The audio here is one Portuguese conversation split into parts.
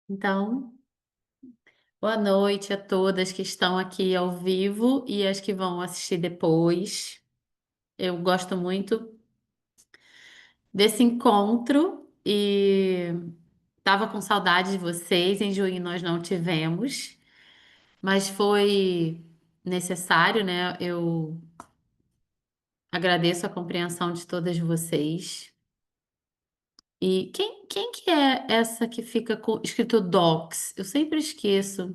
Então, boa noite a todas que estão aqui ao vivo e as que vão assistir depois. Eu gosto muito desse encontro e estava com saudade de vocês. Em junho nós não tivemos, mas foi necessário, né? Eu agradeço a compreensão de todas vocês. E quem que é essa que fica com escrito Docs? Eu sempre esqueço.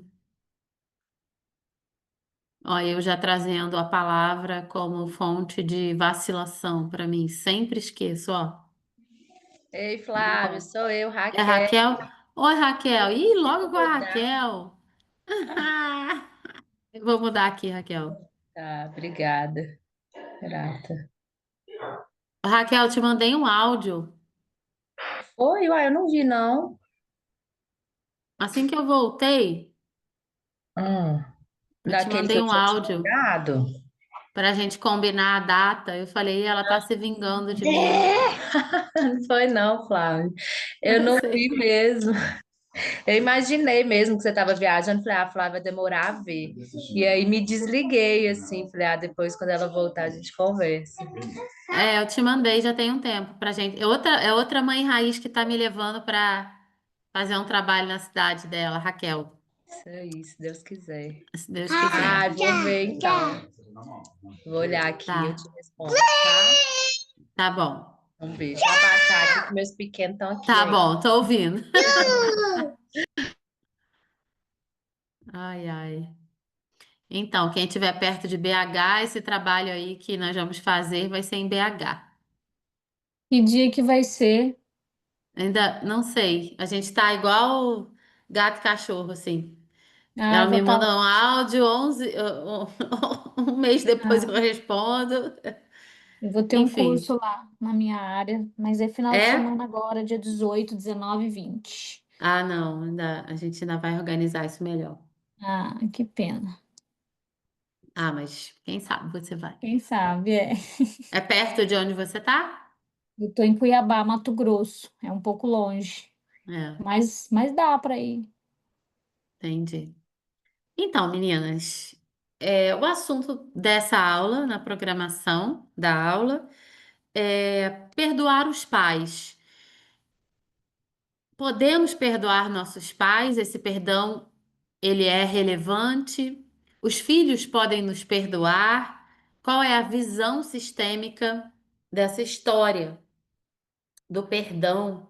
Ó, eu já trazendo a palavra como fonte de vacilação para mim, sempre esqueço, ó. Ei, Flávio, sou eu, É Raquel. Raquel? Oi, Raquel. Ih, Vou logo com a mudar. Raquel. Eu vou mudar aqui, Raquel. Tá, obrigada. Grata. Raquel, te mandei um áudio. Oi, uai, eu não vi, não. Assim que eu voltei, Hum, eu te daquele que mandei eu um tinha te áudio mandado? para a gente combinar a data. Eu falei, ela tá se vingando de mim. É! Não foi, não, Flávio. Eu Eu não vi sei. mesmo. Eu imaginei mesmo que você estava viajando. Falei, ah, a Flávia vai demorar a ver. E aí me desliguei, assim. Falei, ah, depois, quando ela voltar, a gente conversa. É, eu te mandei já tem um tempo pra gente. É outra mãe raiz que tá me levando para fazer um trabalho na cidade dela, Raquel, Isso aí, se Deus quiser. se Deus quiser. Ah, vou ver então. Vou olhar aqui, eu te Tá, respondo, tá? tá bom. Um beijo. Vou abaixar aqui que meus pequenos estão aqui Tá ainda. bom, tô ouvindo. Ai, ai. Então, quem estiver perto de BH, esse trabalho aí que nós vamos fazer vai ser em BH. Que dia que vai ser? Ainda não sei. A gente tá igual gato e cachorro, assim. Ah, eu Ela vou me estar manda lá. um áudio, 11, um mês depois eu Ah, respondo. eu vou ter um Enfim. curso lá na minha área, mas é final de É? semana agora, dia 18, 19 e 20. Ah, não. A gente ainda vai organizar isso melhor. Ah, que pena. Ah, mas quem sabe você vai. Quem sabe, é. É perto de onde você tá? Eu tô em Cuiabá, Mato Grosso. É um pouco longe, É, mas dá para ir. entendi. Então, meninas, o assunto dessa aula, na programação da aula, é perdoar os pais. Podemos perdoar nossos pais? Esse perdão, ele é relevante? Os filhos podem nos perdoar? Qual é a visão sistêmica dessa história do perdão?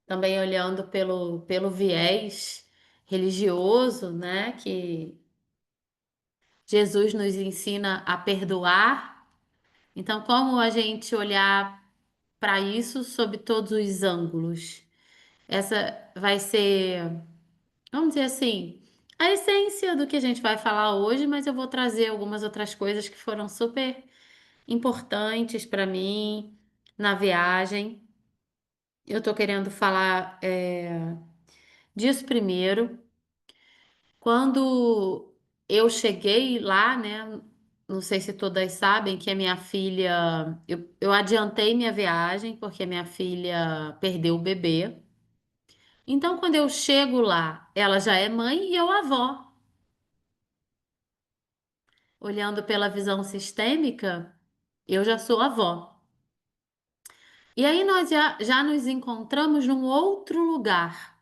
Também olhando pelo viés religioso, né? Que Jesus nos ensina a perdoar. Então, como a gente olhar para isso sob todos os ângulos? Essa vai ser, vamos dizer assim, a essência do que a gente vai falar hoje, mas eu vou trazer algumas outras coisas que foram super importantes para mim na viagem. Eu estou querendo falar disso primeiro. Quando eu cheguei lá, né? Não sei se todas sabem que a minha filha. Eu adiantei minha viagem porque a minha filha perdeu o bebê. Então, quando eu chego lá, ela já é mãe e eu avó. Olhando pela visão sistêmica, eu já sou avó. E aí nós já nos encontramos num outro lugar.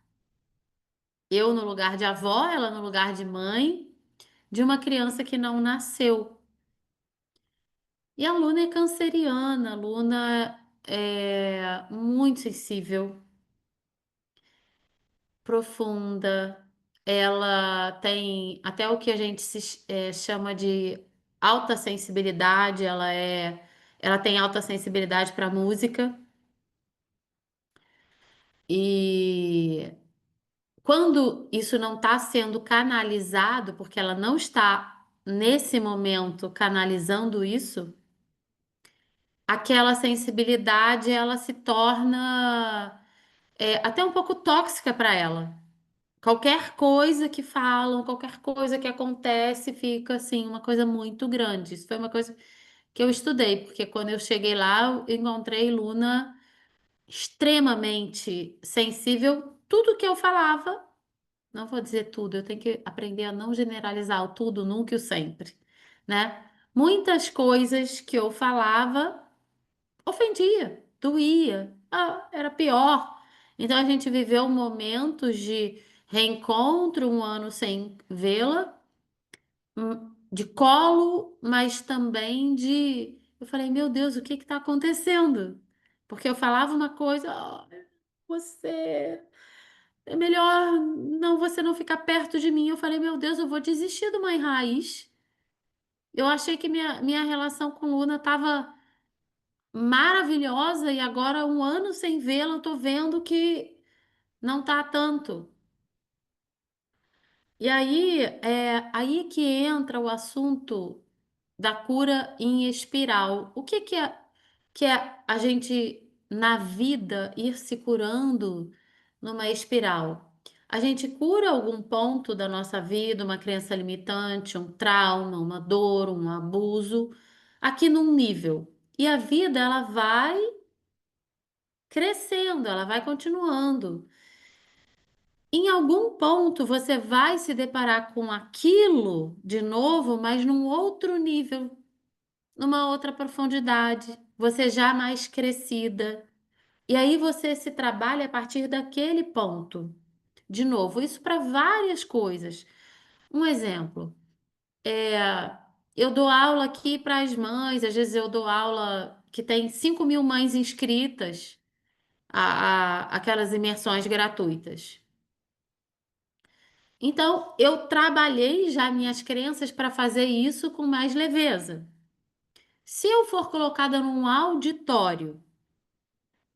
Eu no lugar de avó, ela no lugar de mãe, de uma criança que não nasceu. E a Luna é canceriana, a Luna é muito sensível, profunda. Ela tem até o que a gente chama de alta sensibilidade. Ela tem alta sensibilidade para música. E quando isso não está sendo canalizado, porque ela não está nesse momento canalizando isso, aquela sensibilidade ela se torna até um pouco tóxica para ela. Qualquer coisa que falam, qualquer coisa que acontece, fica assim, uma coisa muito grande. Isso foi uma coisa que eu estudei, porque quando eu cheguei lá, eu encontrei Luna extremamente sensível, tudo que eu falava. Não vou dizer tudo, eu tenho que aprender a não generalizar o tudo, nunca e o sempre, né? Muitas coisas que eu falava ofendia, doía, era pior. Então a gente viveu momentos de reencontro, um ano sem vê-la, de colo, mas também de. Eu falei, meu Deus, o que está acontecendo? Porque eu falava uma coisa, você. É melhor não você não ficar perto de mim. Eu falei, meu Deus, eu vou desistir do Mãe Raiz. Eu achei que minha relação com Luna estava maravilhosa e agora, um ano sem vê-la, eu tô vendo que não tá tanto. E aí é aí que entra o assunto da cura em espiral. O que que é a gente na vida ir se curando numa espiral? A gente cura algum ponto da nossa vida, uma crença limitante, um trauma, uma dor, um abuso, aqui num nível. E a vida ela vai crescendo, ela vai continuando. Em algum ponto você vai se deparar com aquilo de novo, mas num outro nível, numa outra profundidade, você já mais crescida. E aí você se trabalha a partir daquele ponto. De novo, isso para várias coisas. Um exemplo, eu dou aula aqui para as mães, às vezes eu dou aula que tem 5.000 mães inscritas, aquelas imersões gratuitas. Então, eu trabalhei já minhas crenças para fazer isso com mais leveza. Se eu for colocada num auditório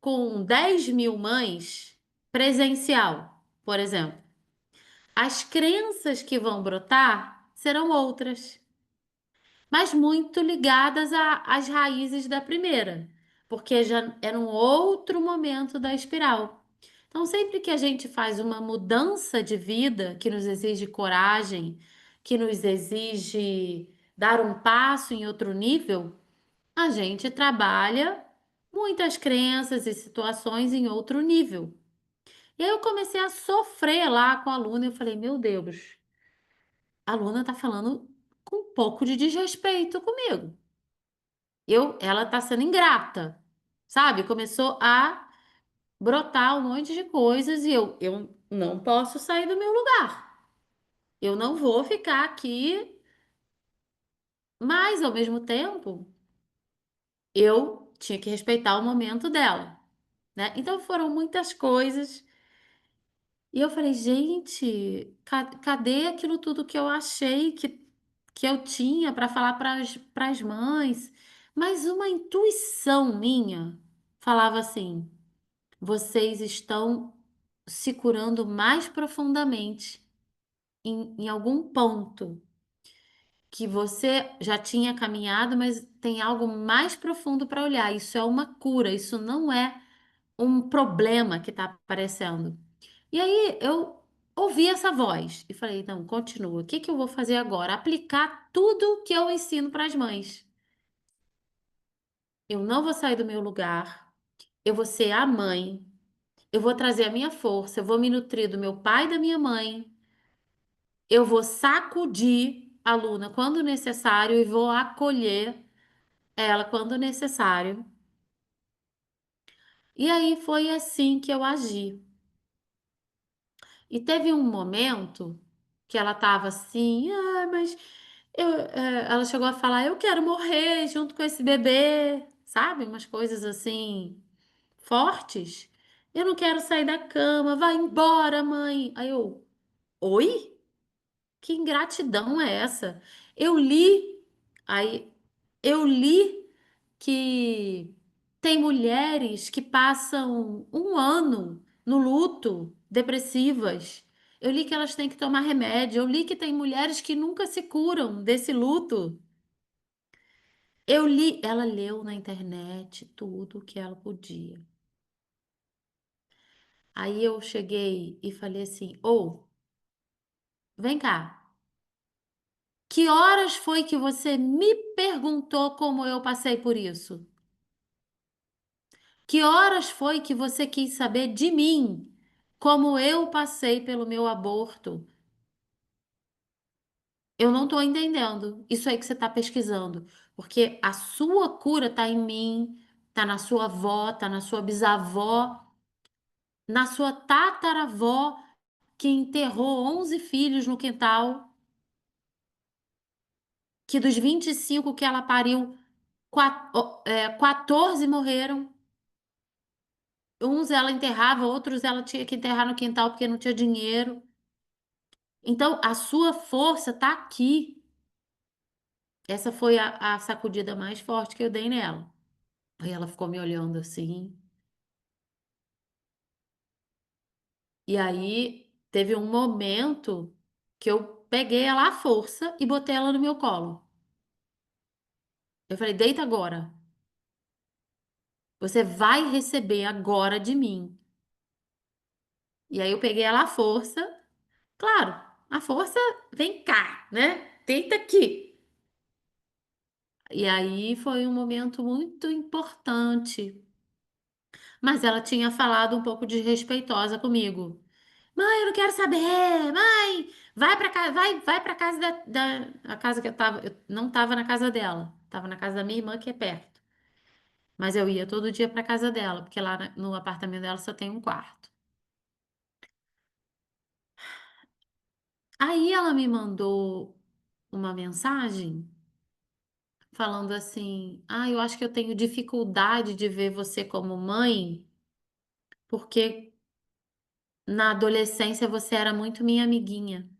com 10.000 mães, presencial, por exemplo, as crenças que vão brotar serão outras, mas muito ligadas às raízes da primeira, porque já era um outro momento da espiral. Então, sempre que a gente faz uma mudança de vida que nos exige coragem, que nos exige dar um passo em outro nível, a gente trabalha muitas crenças e situações em outro nível. E aí eu comecei a sofrer lá com a aluna. Eu falei, meu Deus, a aluna está falando com um pouco de desrespeito comigo. Ela está sendo ingrata, sabe? Começou a brotar um monte de coisas e eu não posso sair do meu lugar. Eu não vou ficar aqui, mas ao mesmo tempo eu tinha que respeitar o momento dela, né? Então foram muitas coisas e eu falei, gente, cadê aquilo tudo que eu achei que eu tinha para falar para as mães? Mas uma intuição minha falava assim: vocês estão se curando mais profundamente em algum ponto que você já tinha caminhado, mas tem algo mais profundo para olhar. Isso é uma cura, isso não é um problema que está aparecendo. E aí eu ouvi essa voz e falei: não, continua. O que que eu vou fazer agora? Aplicar tudo que eu ensino para as mães. Eu não vou sair do meu lugar, eu vou ser a mãe, eu vou trazer a minha força, eu vou me nutrir do meu pai e da minha mãe. Eu vou sacudir a aluna quando necessário e vou acolher ela quando necessário. E aí foi assim que eu agi. E teve um momento que ela estava assim, mas ela chegou a falar, eu quero morrer junto com esse bebê, sabe? Umas coisas assim fortes. Eu não quero sair da cama, vai embora, mãe. Aí eu, oi? Que ingratidão é essa? Eu li, aí eu li que tem mulheres que passam um ano no luto, depressivas. Eu li que elas têm que tomar remédio. Eu li que tem mulheres que nunca se curam desse luto. Eu li, ela leu na internet tudo o que ela podia. Aí eu cheguei e falei assim: Ô, vem cá. Que horas foi que você me perguntou como eu passei por isso? Que horas foi que você quis saber de mim como eu passei pelo meu aborto. Eu não estou entendendo isso aí que você está pesquisando, porque a sua cura está em mim, está na sua avó, está na sua bisavó, na sua tataravó, que enterrou 11 filhos no quintal, que dos 25 que ela pariu, 14 morreram. Uns ela enterrava, outros ela tinha que enterrar no quintal porque não tinha dinheiro. Então, a sua força está aqui. Essa foi a sacudida mais forte que eu dei nela. Aí ela ficou me olhando assim. E aí teve um momento que eu peguei ela à força e botei ela no meu colo. Eu falei: deita agora. Você vai receber agora de mim. E aí eu peguei ela à força. Claro, a força vem cá, né? Deita aqui. E aí foi um momento muito importante. Mas ela tinha falado um pouco desrespeitosa comigo. Mãe, eu não quero saber. Mãe, vai para casa, vai para casa da a casa que eu tava, eu não tava na casa dela, tava na casa da minha irmã que é perto. Mas eu ia todo dia para casa dela, porque lá no apartamento dela só tem um quarto. Aí ela me mandou uma mensagem falando assim: "Ah, eu acho que eu tenho dificuldade de ver você como mãe, porque na adolescência você era muito minha amiguinha."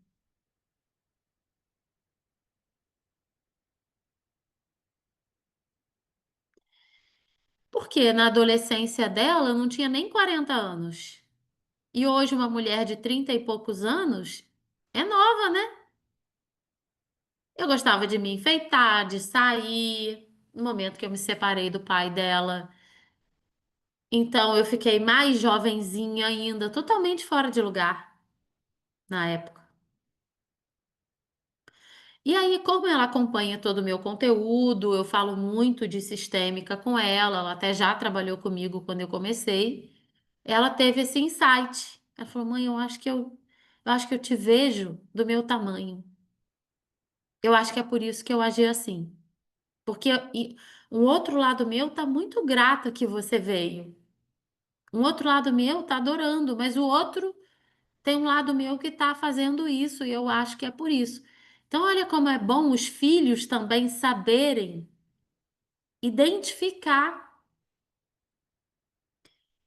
Porque na adolescência dela eu não tinha nem 40 anos. E hoje uma mulher de 30 e poucos anos é nova, né? Eu gostava de me enfeitar, de sair. No momento que eu me separei do pai dela, então eu fiquei mais jovenzinha ainda, totalmente fora de lugar na época. E aí, como ela acompanha todo o meu conteúdo, eu falo muito de sistêmica com ela, ela até já trabalhou comigo quando eu comecei. Ela teve esse insight. Ela falou: "Mãe, eu acho que eu te vejo do meu tamanho. Eu acho que é por isso que eu agi assim. Porque um outro lado meu tá muito grata que você veio. Um outro lado meu tá adorando, mas o outro tem um lado meu que tá fazendo isso e eu acho que é por isso." Então, olha como é bom os filhos também saberem identificar.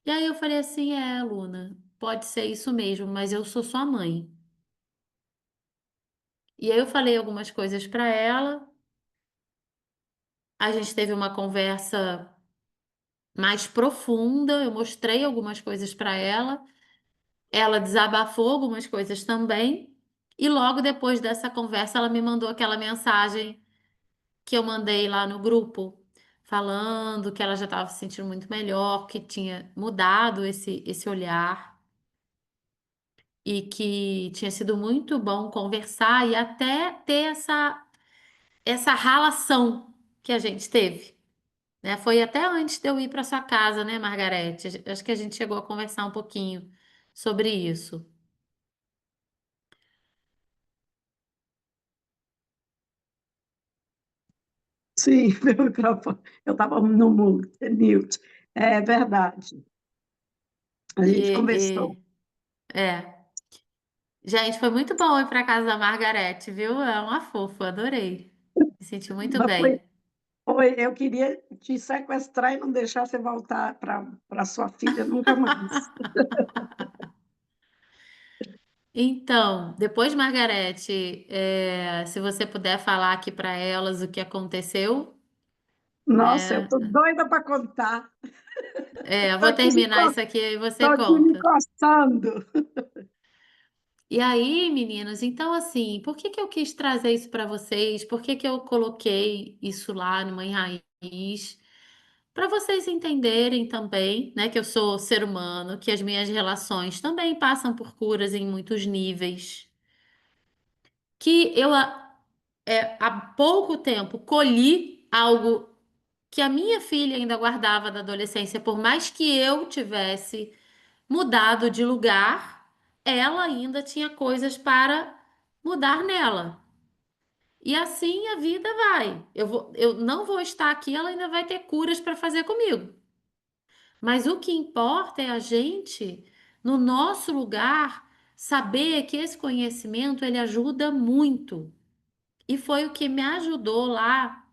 E aí eu falei assim: Luna, pode ser isso mesmo, mas eu sou sua mãe. E aí eu falei algumas coisas para ela. A gente teve uma conversa mais profunda. Eu mostrei algumas coisas para ela. Ela desabafou algumas coisas também. E logo depois dessa conversa, ela me mandou aquela mensagem que eu mandei lá no grupo, falando que ela já estava se sentindo muito melhor, que tinha mudado esse olhar e que tinha sido muito bom conversar e até ter essa relação que a gente teve, né? Foi até antes de eu ir para sua casa, né, Margarete? Acho que a gente chegou a conversar um pouquinho sobre isso. Sim, meu microfone. Eu estava no mute. É verdade. A gente conversou. É. Gente, foi muito bom ir para casa da Margarete, viu? É uma fofa, adorei. Me senti muito Mas bem. eu queria te sequestrar e não deixar você voltar para sua filha nunca mais. Então, depois, Margarete, se você puder falar aqui para elas o que aconteceu, Nossa, eu né? estou doida para contar. Eu Estou vou aqui, terminar isso aqui e você tô aqui me conta. encostando. E aí, meninas, então assim, por que que eu quis trazer isso para vocês? Por que que eu coloquei isso lá no Mãe Raiz? Para vocês entenderem também, né, que eu sou ser humano, que as minhas relações também passam por curas em muitos níveis, que eu há pouco tempo colhi algo que a minha filha ainda guardava da adolescência, por mais que eu tivesse mudado de lugar, ela ainda tinha coisas para mudar nela. E assim a vida vai. Eu não vou estar aqui, ela ainda vai ter curas para fazer comigo. Mas o que importa é a gente, no nosso lugar, saber que esse conhecimento ele ajuda muito. E foi o que me ajudou lá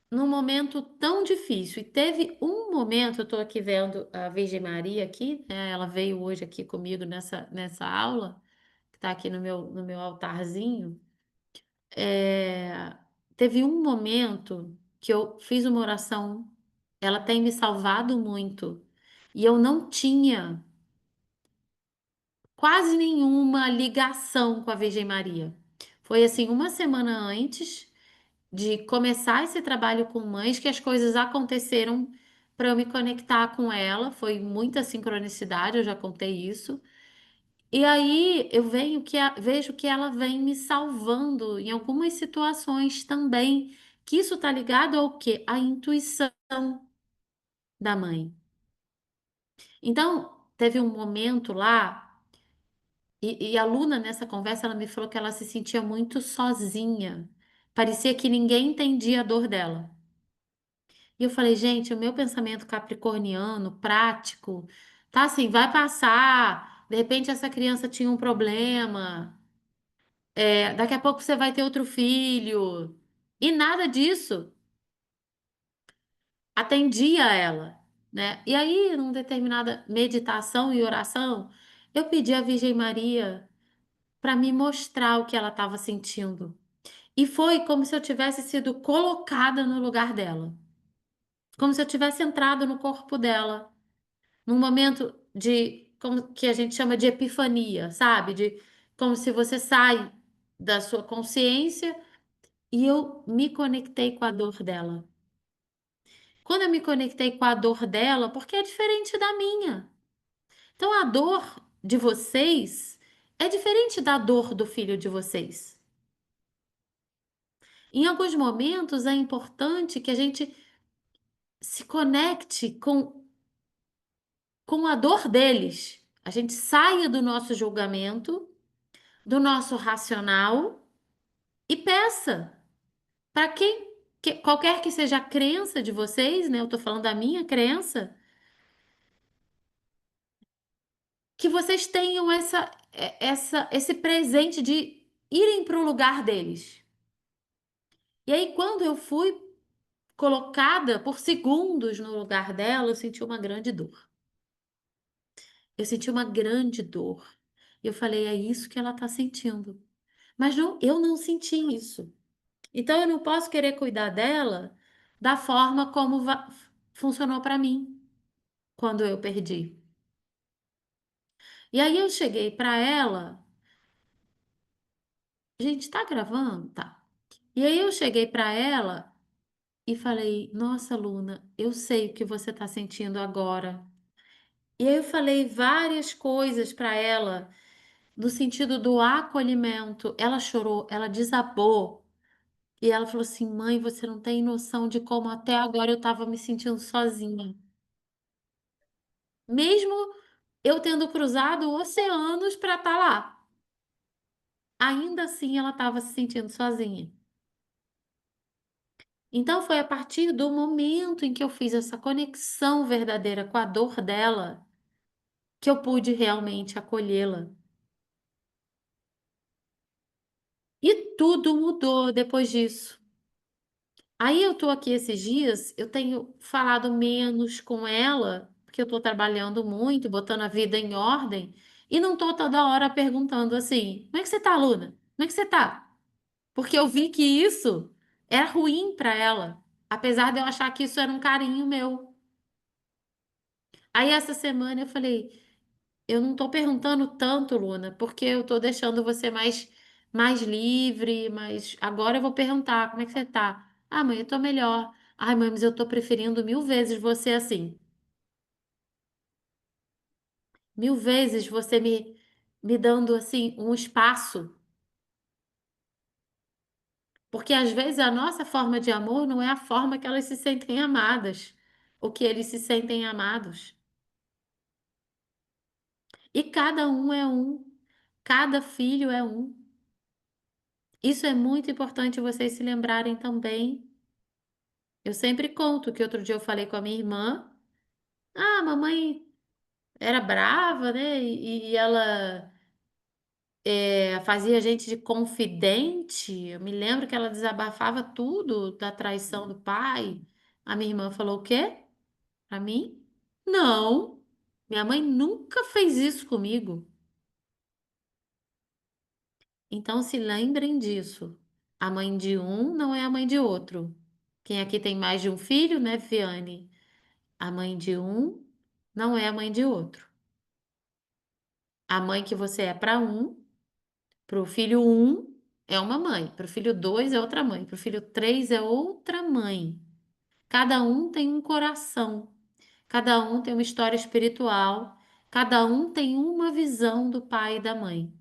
num momento tão difícil. E teve um momento, eu estou aqui vendo a Virgem Maria aqui, né? Ela veio hoje aqui comigo nessa aula, que está aqui no meu altarzinho. É, teve um momento que eu fiz uma oração, ela tem me salvado muito, e eu não tinha quase nenhuma ligação com a Virgem Maria. Foi assim, uma semana antes de começar esse trabalho com mães que as coisas aconteceram para eu me conectar com ela. Foi muita sincronicidade, eu já contei isso. E aí eu vejo que ela vem me salvando em algumas situações também. Que isso está ligado ao quê? À intuição da mãe. Então, teve um momento lá. E a Luna, nessa conversa, ela me falou que ela se sentia muito sozinha. Parecia que ninguém entendia a dor dela. E eu falei, gente, o meu pensamento capricorniano, prático, tá assim, vai passar. De repente, essa criança tinha um problema. Daqui a pouco você vai ter outro filho. E nada disso atendia ela, né? E aí, numa determinada meditação e oração, eu pedi à Virgem Maria para me mostrar o que ela estava sentindo. E foi como se eu tivesse sido colocada no lugar dela, como se eu tivesse entrado no corpo dela, num momento de como que a gente chama de epifania, sabe? De como se você sai da sua consciência e eu me conectei com a dor dela. Quando eu me conectei com a dor dela, porque é diferente da minha. Então a dor de vocês é diferente da dor do filho de vocês. Em alguns momentos é importante que a gente se conecte com a dor deles. A gente saia do nosso julgamento, do nosso racional e peça para qualquer que seja a crença de vocês, né? Eu tô falando da minha crença, que vocês tenham esse presente de irem para o lugar deles. E aí, quando eu fui colocada por segundos no lugar dela, eu senti uma grande dor. Eu senti uma grande dor. E eu falei, é isso que ela está sentindo. Mas não, eu não senti isso. Então eu não posso querer cuidar dela da forma como funcionou para mim quando eu perdi. E aí eu cheguei para ela, gente, tá gravando? Tá. E aí eu cheguei para ela e falei, nossa, Luna, eu sei o que você está sentindo agora. E aí eu falei várias coisas para ela no sentido do acolhimento. Ela chorou, ela desabou. E ela falou assim: mãe, você não tem noção de como até agora eu estava me sentindo sozinha. Mesmo eu tendo cruzado oceanos para estar lá. Ainda assim ela estava se sentindo sozinha. Então foi a partir do momento em que eu fiz essa conexão verdadeira com a dor dela que eu pude realmente acolhê-la. E tudo mudou depois disso. Aí eu tô aqui esses dias, eu tenho falado menos com ela, porque eu tô trabalhando muito, botando a vida em ordem, e não tô toda hora perguntando assim: como é que você tá, Luna? Como é que você tá? Porque eu vi que isso era ruim para ela, apesar de eu achar que isso era um carinho meu. Aí essa semana eu falei: eu não tô perguntando tanto, Luna, porque eu tô deixando você mais livre, mas agora eu vou perguntar, como é que você tá? Ah, mãe, eu tô melhor. Ai, mãe, mas eu tô preferindo 1000 vezes você assim. 1000 vezes você me dando assim um espaço. Porque às vezes a nossa forma de amor não é a forma que elas se sentem amadas, ou que eles se sentem amados. E cada um é um. Cada filho é um. Isso é muito importante vocês se lembrarem também. Eu sempre conto que outro dia eu falei com a minha irmã. Ah, mamãe era brava, né? E ela fazia a gente de confidente. Eu me lembro que ela desabafava tudo da traição do pai. A minha irmã falou o quê? Pra mim? Não. Minha mãe nunca fez isso comigo. Então se lembrem disso. A mãe de um não é a mãe de outro. Quem aqui tem mais de um filho, né, Viane? A mãe de um não é a mãe de outro. A mãe que você é para um, para o filho um é uma mãe, para o filho dois é outra mãe, para o filho três é outra mãe. Cada um tem um coração, cada um tem uma história espiritual, cada um tem uma visão do pai e da mãe.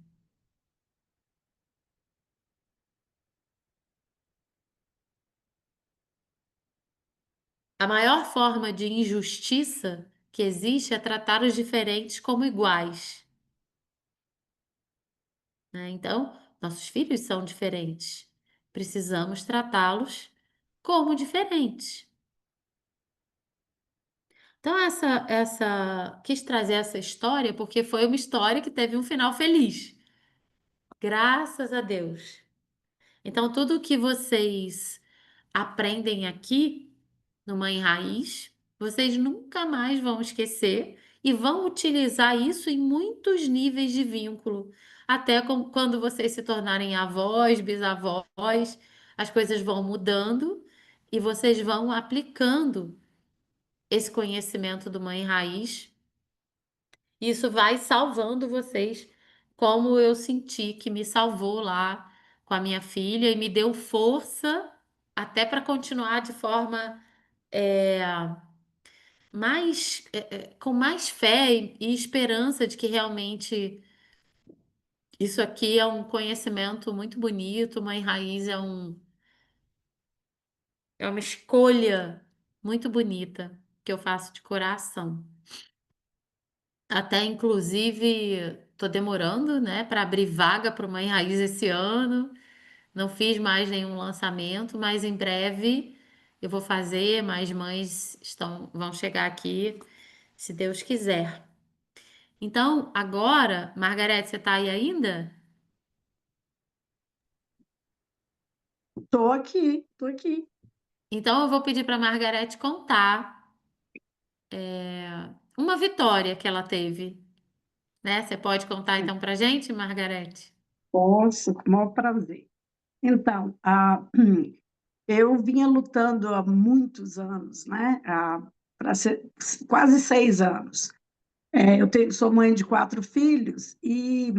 A maior forma de injustiça que existe é tratar os diferentes como iguais, né? Então, nossos filhos são diferentes. Precisamos tratá-los como diferentes. Então, quis trazer essa história porque foi uma história que teve um final feliz. Graças a Deus. Então, tudo que vocês aprendem aqui no Mãe Raiz, vocês nunca mais vão esquecer e vão utilizar isso em muitos níveis de vínculo. Até quando vocês se tornarem avós, bisavós, as coisas vão mudando e vocês vão aplicando esse conhecimento do Mãe Raiz. Isso vai salvando vocês, como eu senti que me salvou lá com a minha filha e me deu força até para continuar de forma é, com mais fé e esperança de que realmente isso aqui é um conhecimento muito bonito, Mãe Raiz é uma escolha muito bonita que eu faço de coração. Até inclusive tô demorando, né, para abrir vaga para o Mãe Raiz esse ano. Não fiz mais nenhum lançamento, mas em breve eu vou fazer, mais mães vão chegar aqui, se Deus quiser. Então, agora, Margarete, você está aí ainda? Estou aqui, estou aqui. Então, eu vou pedir para Margarete contar uma vitória que ela teve, né? Você pode contar então para gente, Margarete? Posso, com o maior prazer. Então, eu vinha lutando há muitos anos, né? Para ser quase 6 anos. Sou mãe de 4 filhos e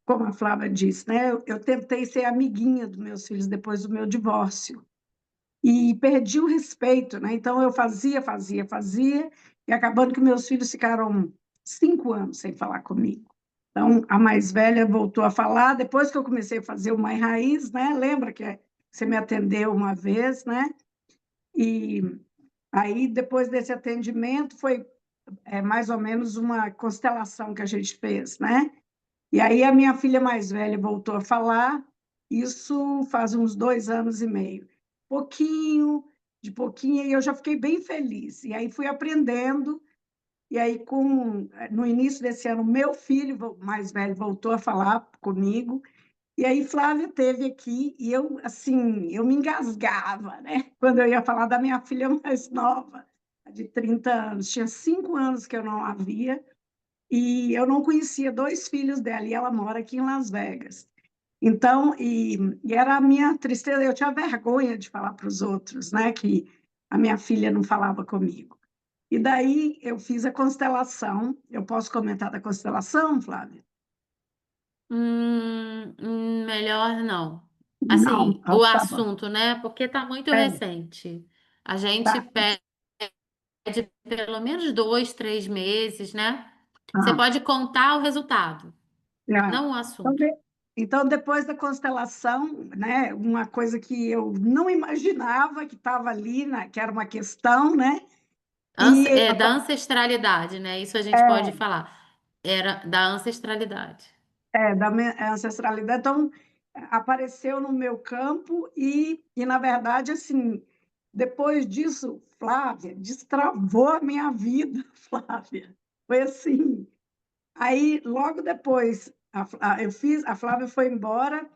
como a Flávia disse, né? Eu tentei ser amiguinha dos meus filhos depois do meu divórcio e perdi o respeito, né? Então eu fazia, e acabando que meus filhos ficaram 5 anos sem falar comigo. Então a mais velha voltou a falar depois que eu comecei a fazer o Mãe Raiz, né? Lembra que você me atendeu uma vez, né? E aí depois desse atendimento foi mais ou menos uma constelação que a gente fez, né? E aí a minha filha mais velha voltou a falar, isso faz uns 2 anos e meio. Pouquinho, de pouquinho, e eu já fiquei bem feliz. E aí fui aprendendo, e aí no início desse ano, meu filho mais velho voltou a falar comigo, e aí Flávia teve aqui, e eu, assim, eu me engasgava, né? Quando eu ia falar da minha filha mais nova, de 30 anos. Tinha 5 anos que eu não a via, e eu não conhecia 2 filhos dela, e ela mora aqui em Las Vegas. Então, e era a minha tristeza, eu tinha vergonha de falar para os outros, né, que a minha filha não falava comigo. E daí eu fiz a constelação. Eu posso comentar da constelação, Flávia? Melhor não. Não, Assim, o tá bom. assunto, né? Porque tá muito É, recente. A gente tá. pede pelo menos 2, 3 meses, né? Você Ah, pode contar o resultado, é. não o Então, assunto. então, depois da constelação, né, uma coisa que eu não imaginava que estava ali, que era uma questão, né? E Da ancestralidade, né? Isso a gente pode falar. Era da ancestralidade. da minha ancestralidade, então apareceu no meu campo e na verdade, assim, depois disso, Flávia, destravou a minha vida, Flávia. Foi assim. Aí, logo depois, a Flávia foi embora.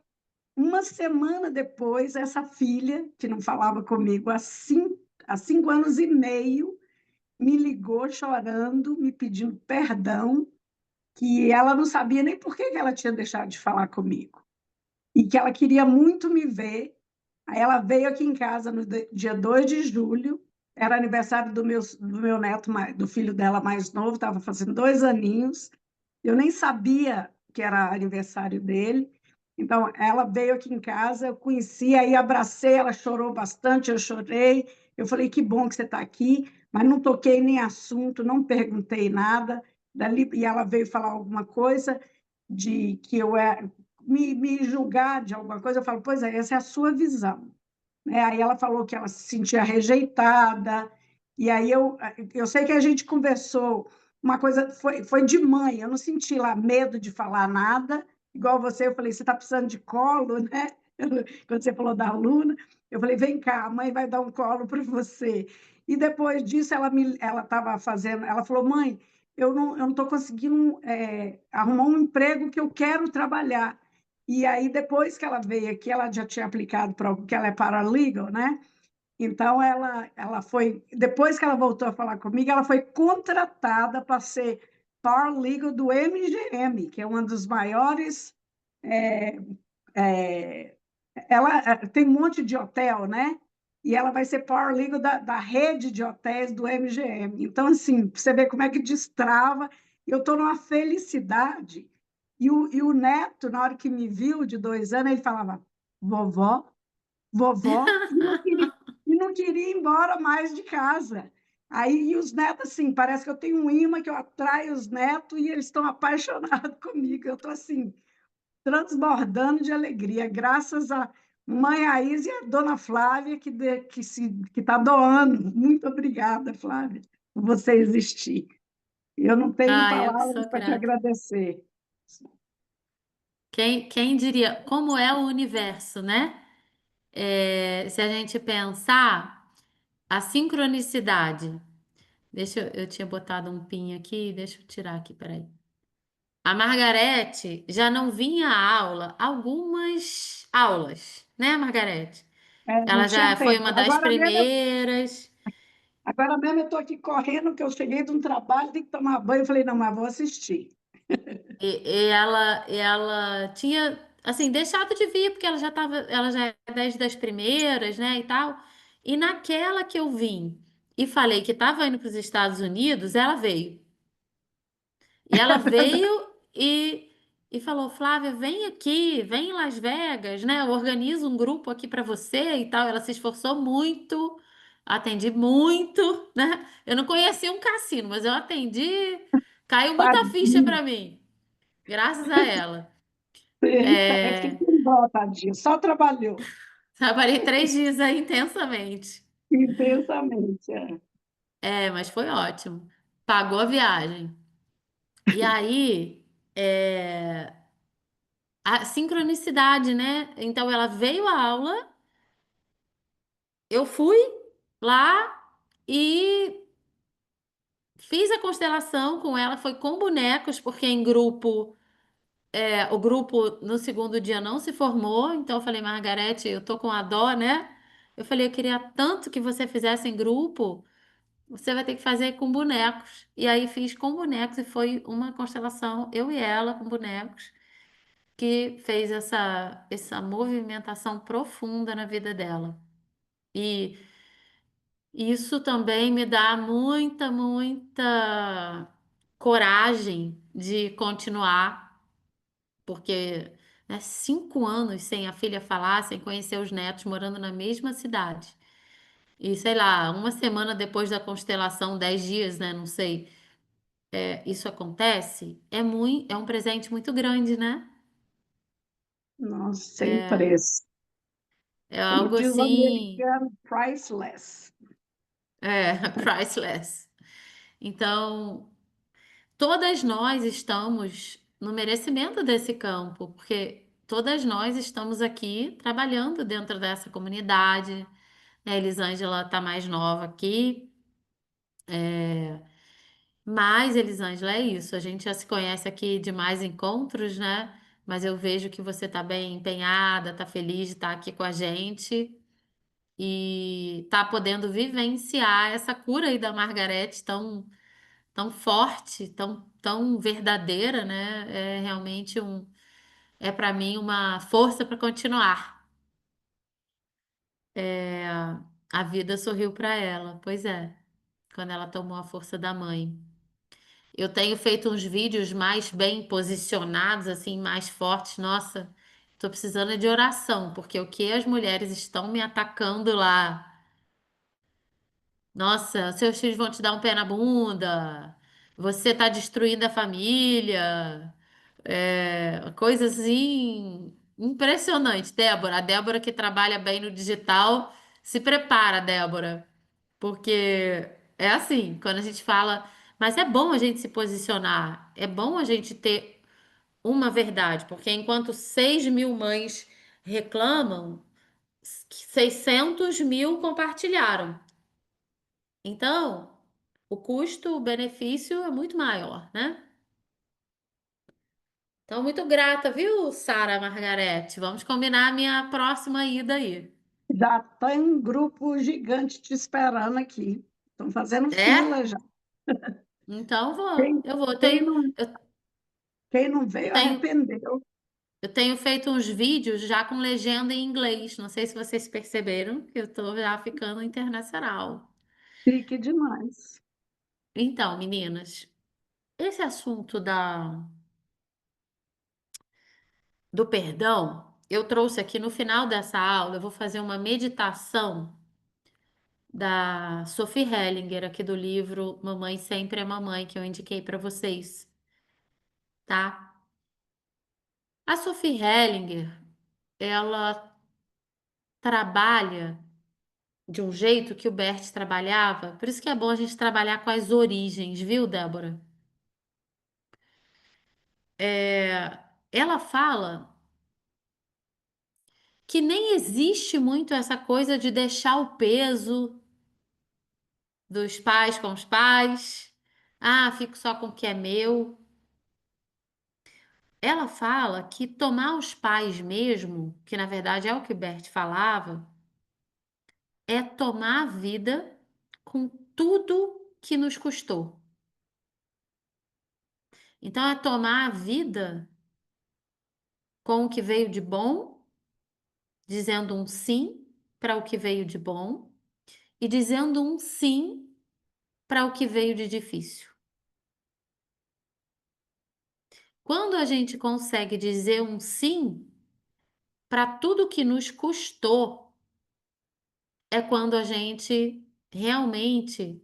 Uma semana depois, essa filha, que não falava comigo há 5 anos e meio, me ligou chorando, me pedindo perdão, que ela não sabia nem por que ela tinha deixado de falar comigo, e que ela queria muito me ver. Aí ela veio aqui em casa no dia 2 de julho, era aniversário do meu neto, do filho dela mais novo, estava fazendo 2 aninhos, eu nem sabia que era aniversário dele. Então, ela veio aqui em casa, eu conheci, aí abracei, ela chorou bastante, eu chorei. Eu falei, que bom que você está aqui, mas não toquei nem assunto, não perguntei nada. E ela veio falar alguma coisa de que me julgar de alguma coisa. Eu falo, pois é, essa é a sua visão, né? Aí ela falou que ela se sentia rejeitada, e aí eu sei que a gente conversou, uma coisa foi de mãe, eu não senti lá medo de falar nada, igual você, eu falei, você está precisando de colo, né? Quando você falou da aluna, eu falei, vem cá, a mãe vai dar um colo para você. E depois disso, ela estava fazendo, ela falou, mãe, eu não estou conseguindo arrumar um emprego que eu quero trabalhar. E aí, depois que ela veio aqui, ela já tinha aplicado para, porque ela é paralegal, né? Então, ela foi, depois que ela voltou a falar comigo, ela foi contratada para ser paralegal do MGM, que é uma dos maiores. é, é, Ela tem um monte de hotel, né? E ela vai ser paralegal da rede de hotéis do MGM. Então, assim, você vê como é que destrava. Eu estou numa felicidade. E o neto, na hora que me viu, de 2 anos, ele falava, vovó, vovó, e não queria ir embora mais de casa. Aí, e os netos, assim, parece que eu tenho um imã que eu atraio os netos e eles estão apaixonados comigo. Eu estou, assim, transbordando de alegria, graças à mãe Aís e à dona Flávia, que está doando. Muito obrigada, Flávia, por você existir. Eu não tenho Ah, eu que palavras sou para te grata. agradecer. Quem diria como é o universo, né? Se a gente pensar a sincronicidade. Eu tinha botado um pin aqui, deixa eu tirar aqui, peraí. A Margarete já não vinha à aula, algumas aulas, né, Margarete? Não Ela tinha já foi tempo. uma das primeiras. Agora mesmo eu estou aqui correndo, que eu cheguei de um trabalho, tenho que tomar banho. Eu falei, não, mas vou assistir. E ela tinha, assim, deixado de vir, porque ela já é das primeiras, né, e tal. E naquela que eu vim e falei que estava indo para os Estados Unidos, ela veio. E ela veio e falou, Flávia, vem aqui, vem em Las Vegas, né? Eu organizo um grupo aqui para você e tal. Ela se esforçou muito, atendi muito, né? Eu não conhecia um cassino, mas eu atendi, caiu muita ficha Tadinho, para mim, graças a ela. parece que É, não dó, tadinho, só trabalhou trabalhei 3 dias aí intensamente. intensamente. Mas foi ótimo. Pagou a viagem. E aí, a sincronicidade, né? Então ela veio à aula, eu fui lá e fiz a constelação com ela, foi com bonecos, porque em grupo, o grupo no segundo dia não se formou, então eu falei, Margarete, eu tô com a dó, né? Eu falei, eu queria tanto que você fizesse em grupo, você vai ter que fazer com bonecos. E aí fiz com bonecos e foi uma constelação, eu e ela com bonecos, que fez essa movimentação profunda na vida dela. E isso também me dá muita, muita coragem de continuar, porque, né, 5 anos sem a filha falar, sem conhecer os netos, morando na mesma cidade. E sei lá, uma semana depois da constelação, 10 dias, né? Não sei. Isso acontece, é um presente muito grande, né? Nossa, sem preço. É Como algo diz o assim, americano, priceless. priceless. Então, todas nós estamos no merecimento desse campo, porque todas nós estamos aqui trabalhando dentro dessa comunidade. A Elisângela está mais nova aqui, mas, Elisângela, é isso. A gente já se conhece aqui de mais encontros, né? Mas eu vejo que você está bem empenhada, está feliz de estar aqui com a gente e está podendo vivenciar essa cura aí da Margarete tão forte, tão verdadeira, né? É realmente é para mim uma força para continuar. É, a vida sorriu para ela, pois é, quando ela tomou a força da mãe. Eu tenho feito uns vídeos mais bem posicionados, assim, mais fortes. Nossa, tô precisando de oração, porque o que as mulheres estão me atacando lá. Nossa, seus filhos vão te dar um pé na bunda. Você tá destruindo a família. Coisas assim impressionantes, Débora. A Débora que trabalha bem no digital, se prepara, Débora. Porque é assim, quando a gente fala, mas é bom a gente se posicionar, é bom a gente ter uma verdade, porque enquanto 6.000 mães reclamam, 600.000 compartilharam. Então, o custo-benefício é muito maior, né? Então, muito grata, viu, Sara Margarete? Vamos combinar a minha próxima ida aí. Já tem um grupo gigante te esperando aqui. Estão fazendo É? fila já. Então vou. Quem, Eu vou. quem não, Eu quem não eu veio, tenho, arrependeu. eu tenho feito uns vídeos já com legenda em inglês. Não sei se vocês perceberam que eu tô já ficando internacional. Chique demais. Então, meninas, esse assunto do perdão, eu trouxe aqui no final dessa aula, eu vou fazer uma meditação da Sophie Hellinger, aqui do livro Mamãe Sempre é Mamãe, que eu indiquei para vocês, tá? A Sophie Hellinger, ela trabalha de um jeito que o Bert trabalhava, por isso que é bom a gente trabalhar com as origens, viu, Débora? Ela fala que nem existe muito essa coisa de deixar o peso dos pais com os pais. Ah, fico só com o que é meu. Ela fala que tomar os pais mesmo, que na verdade é o que o Bert falava, é tomar a vida com tudo que nos custou. Então é tomar a vida com o que veio de bom, dizendo um sim para o que veio de bom e dizendo um sim para o que veio de difícil. Quando a gente consegue dizer um sim para tudo que nos custou, é quando a gente realmente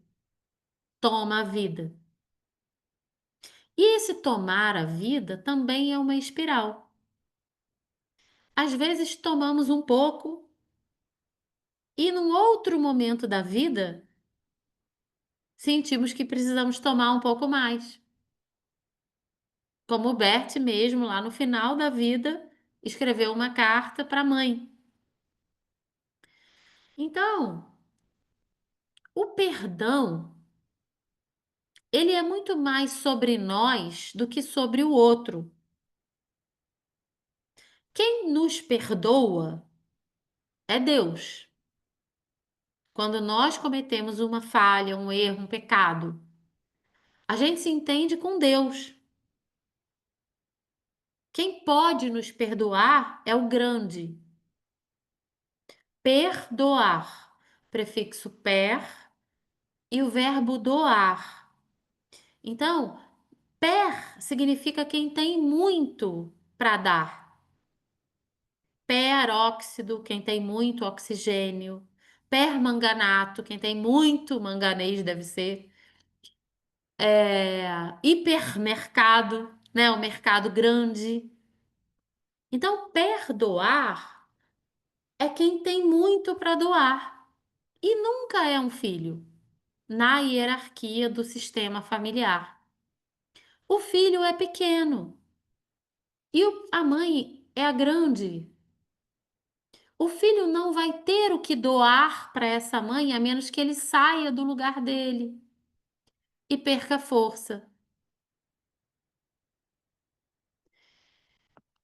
toma a vida. E esse tomar a vida também é uma espiral. Às vezes tomamos um pouco e num outro momento da vida sentimos que precisamos tomar um pouco mais. Como o Bert mesmo, lá no final da vida, escreveu uma carta para a mãe. Então, o perdão, ele é muito mais sobre nós do que sobre o outro. Quem nos perdoa é Deus. Quando nós cometemos uma falha, um erro, um pecado, a gente se entende com Deus. Quem pode nos perdoar é o grande. Perdoar, prefixo per e o verbo doar. Então, per significa quem tem muito para dar. Peróxido, quem tem muito oxigênio. Permanganato, quem tem muito manganês, deve ser. Hipermercado, né? O mercado grande. Então, perdoar é quem tem muito para doar. E nunca é um filho. na hierarquia do sistema familiar. O filho é pequeno e a mãe é a grande. O filho não vai ter o que doar para essa mãe a menos que ele saia do lugar dele e perca força.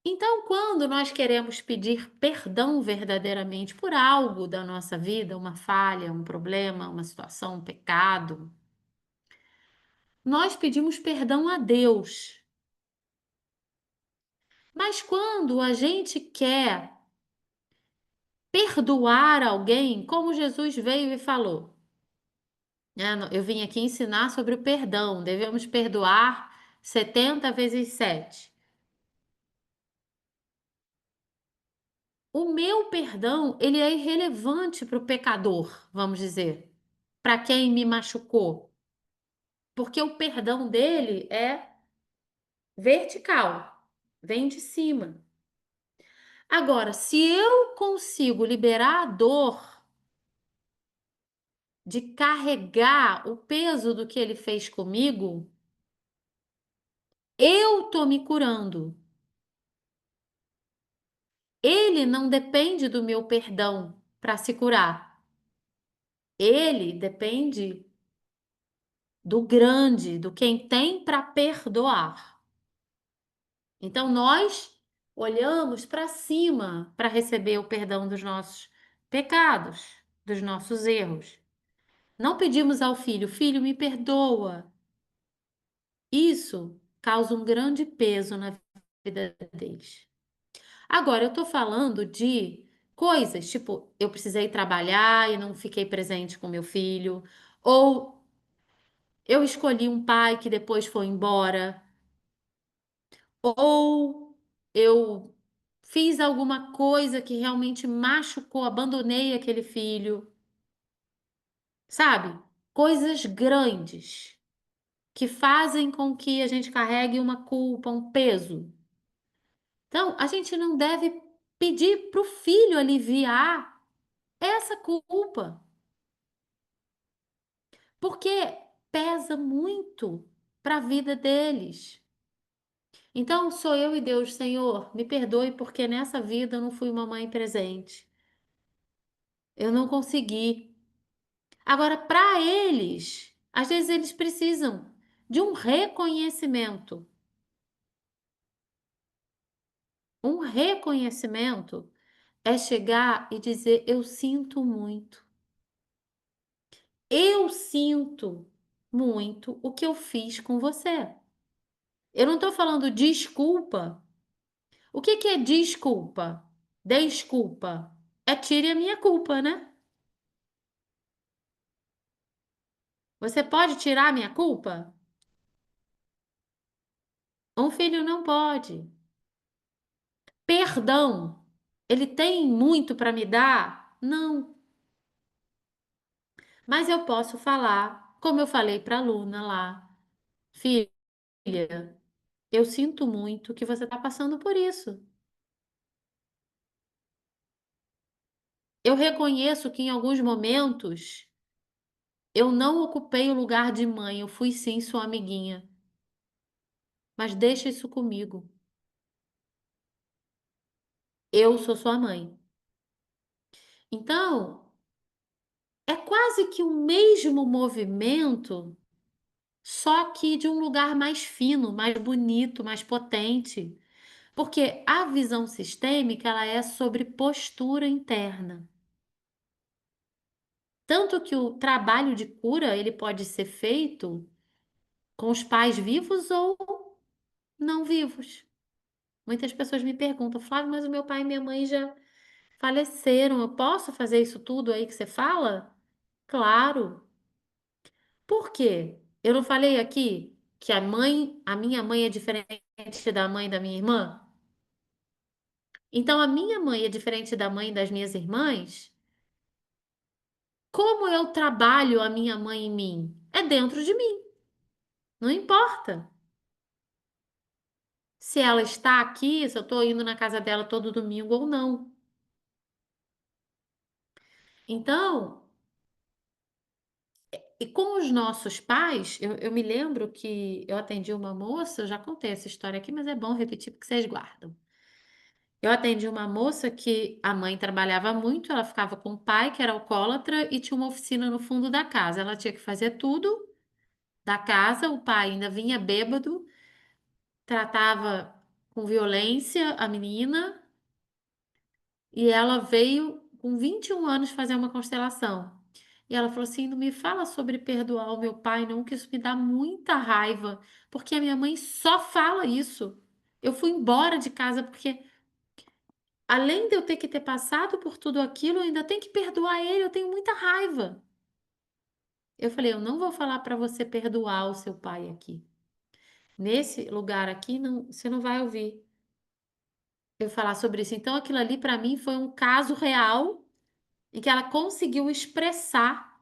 Então, quando nós queremos pedir perdão verdadeiramente por algo da nossa vida, uma falha, um problema, uma situação, um pecado, nós pedimos perdão a Deus. Mas quando a gente quer perdoar alguém, como Jesus veio e falou, né? Eu vim aqui ensinar sobre o perdão, devemos perdoar 70 vezes 7. O meu perdão, ele é irrelevante para o pecador, vamos dizer, para quem me machucou, porque o perdão dele é vertical, vem de cima. Agora, se eu consigo liberar a dor de carregar o peso do que ele fez comigo, eu tô me curando. Ele não depende do meu perdão para se curar. Ele depende do grande, do quem tem para perdoar. Então nós olhamos para cima para receber o perdão dos nossos pecados, dos nossos erros. Não pedimos ao filho, filho, me perdoa. Isso causa um grande peso na vida deles. Agora, eu estou falando de coisas, tipo, eu precisei trabalhar e não fiquei presente com meu filho, ou eu escolhi um pai que depois foi embora, ou eu fiz alguma coisa que realmente machucou, abandonei aquele filho, sabe? Coisas grandes que fazem com que a gente carregue uma culpa, um peso. Então, a gente não deve pedir para o filho aliviar essa culpa, porque pesa muito para a vida deles. Então, sou eu e Deus, Senhor, me perdoe porque nessa vida eu não fui uma mãe presente. Eu não consegui. Agora, para eles, às vezes eles precisam de um reconhecimento. Um reconhecimento é chegar e dizer: eu sinto muito. Eu sinto muito o que eu fiz com você. Eu não estou falando desculpa. O que que é desculpa? Desculpa. É tire a minha culpa, né? Você pode tirar a minha culpa? Um filho não pode. Perdão. Ele tem muito para me dar? Não. Mas eu posso falar, como eu falei para a Luna lá, filha, eu sinto muito que você está passando por isso. Eu reconheço que em alguns momentos eu não ocupei o lugar de mãe, eu fui sim sua amiguinha. Mas deixa isso comigo. Eu sou sua mãe. Então, é quase que o mesmo movimento, só que de um lugar mais fino, mais bonito, mais potente. Porque a visão sistêmica, ela é sobre postura interna. Tanto que o trabalho de cura, ele pode ser feito com os pais vivos ou não vivos. Muitas pessoas me perguntam, Flávio, mas o meu pai e minha mãe já faleceram, eu posso fazer isso tudo aí que você fala? Claro. Por quê? Eu não falei aqui que a minha mãe é diferente da mãe da minha irmã? Então a minha mãe é diferente da mãe das minhas irmãs? Como eu trabalho a minha mãe em mim? É dentro de mim. Não importa se ela está aqui, se eu estou indo na casa dela todo domingo ou não. Então, E com os nossos pais, eu me lembro que eu atendi uma moça, eu já contei essa história aqui, mas é bom repetir porque vocês guardam. Eu atendi uma moça que a mãe trabalhava muito, ela ficava com o pai, que era alcoólatra, e tinha uma oficina no fundo da casa. Ela tinha que fazer tudo da casa, o pai ainda vinha bêbado, tratava com violência a menina, e ela veio com 21 anos fazer uma constelação. E ela falou assim: não me fala sobre perdoar o meu pai, não, que isso me dá muita raiva, porque a minha mãe só fala isso. Eu fui embora de casa porque, além de eu ter que ter passado por tudo aquilo, eu ainda tenho que perdoar ele, eu tenho muita raiva. Eu falei: eu não vou falar para você perdoar o seu pai aqui. Nesse lugar aqui, não, você não vai ouvir eu falar sobre isso. Então, aquilo ali para mim foi um caso real em que ela conseguiu expressar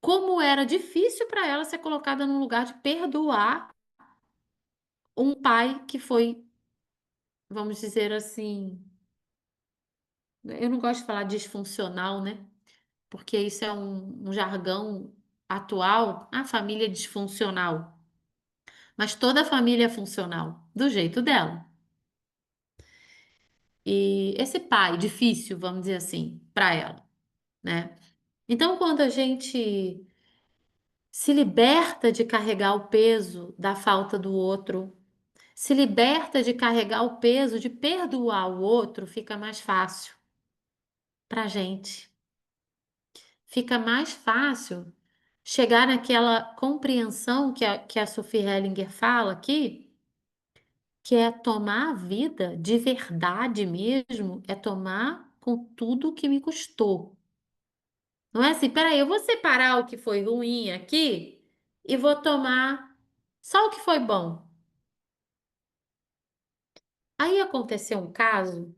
como era difícil para ela ser colocada num lugar de perdoar um pai que foi, vamos dizer assim, eu não gosto de falar disfuncional, né? Porque isso é um jargão atual, a família é disfuncional. Mas toda família é funcional, do jeito dela. E esse pai difícil, vamos dizer assim, para ela, né? Então, quando a gente se liberta de carregar o peso da falta do outro, se liberta de carregar o peso de perdoar o outro, fica mais fácil para gente. Fica mais fácil chegar naquela compreensão que a Sophie Hellinger fala aqui, que é tomar a vida de verdade mesmo, é tomar com tudo que me custou. Não é assim, peraí, eu vou separar o que foi ruim aqui e vou tomar só o que foi bom. Aí aconteceu um caso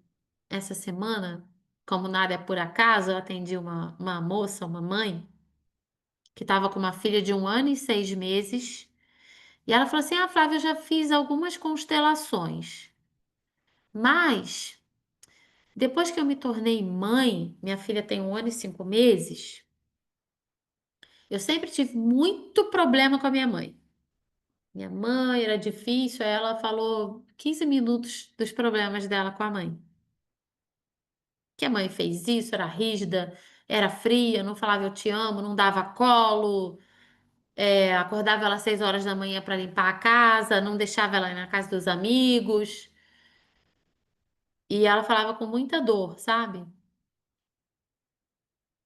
essa semana, como nada é por acaso, eu atendi uma moça, uma mãe, que estava com uma filha de 1 ano e 6 meses, e ela falou assim: Ah, Flávia, eu já fiz algumas constelações, mas depois que eu me tornei mãe, minha filha tem 1 ano e 5 meses, eu sempre tive muito problema com a minha mãe. Minha mãe era difícil, aí ela falou 15 minutos dos problemas dela com a mãe. Que a mãe fez isso, era rígida, era fria, não falava eu te amo, não dava colo, acordava ela às 6 horas da manhã para limpar a casa, não deixava ela ir na casa dos amigos. E ela falava com muita dor, sabe?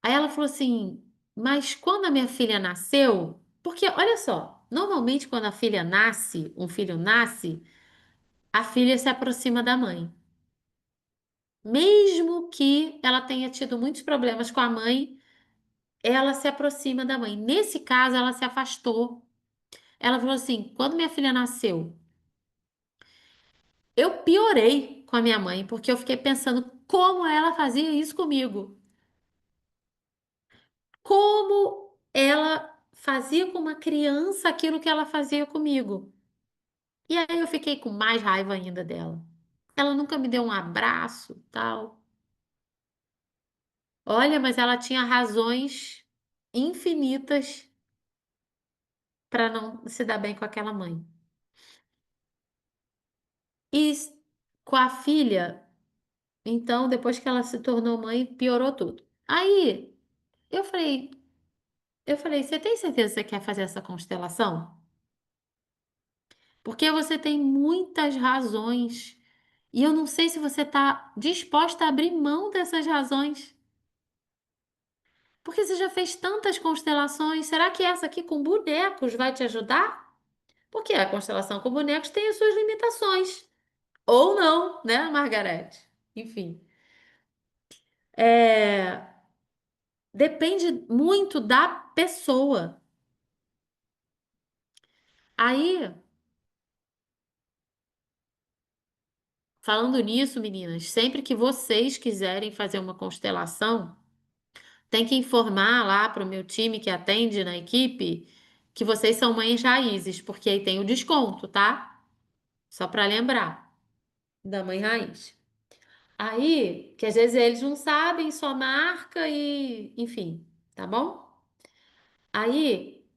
Aí ela falou assim: Mas quando a minha filha nasceu, porque olha só, normalmente quando a filha nasce, um filho nasce, a filha se aproxima da mãe. Mesmo que ela tenha tido muitos problemas com a mãe, ela se aproxima da mãe. Nesse caso, ela se afastou. Ela falou assim: quando minha filha nasceu, eu piorei com a minha mãe, porque eu fiquei pensando como ela fazia isso comigo. Como ela fazia com uma criança aquilo que ela fazia comigo. E aí eu fiquei com mais raiva ainda dela. Ela nunca me deu um abraço, tal. Olha, mas ela tinha razões infinitas para não se dar bem com aquela mãe. E com a filha, então, depois que ela se tornou mãe, piorou tudo. Aí, eu falei, você tem certeza que você quer fazer essa constelação? Porque você tem muitas razões. E eu não sei se você está disposta a abrir mão dessas razões. Porque você já fez tantas constelações. Será que essa aqui com bonecos vai te ajudar? Porque a constelação com bonecos tem as suas limitações. Ou não, né, Margarete? Enfim. É, depende muito da pessoa. Aí, falando nisso, meninas, sempre que vocês quiserem fazer uma constelação, tem que informar lá para o meu time que atende na equipe que vocês são mães raízes, porque aí tem o desconto, tá? Só para lembrar da mãe raiz. Aí, que às vezes eles não sabem, só marca e, enfim, tá bom? Aí,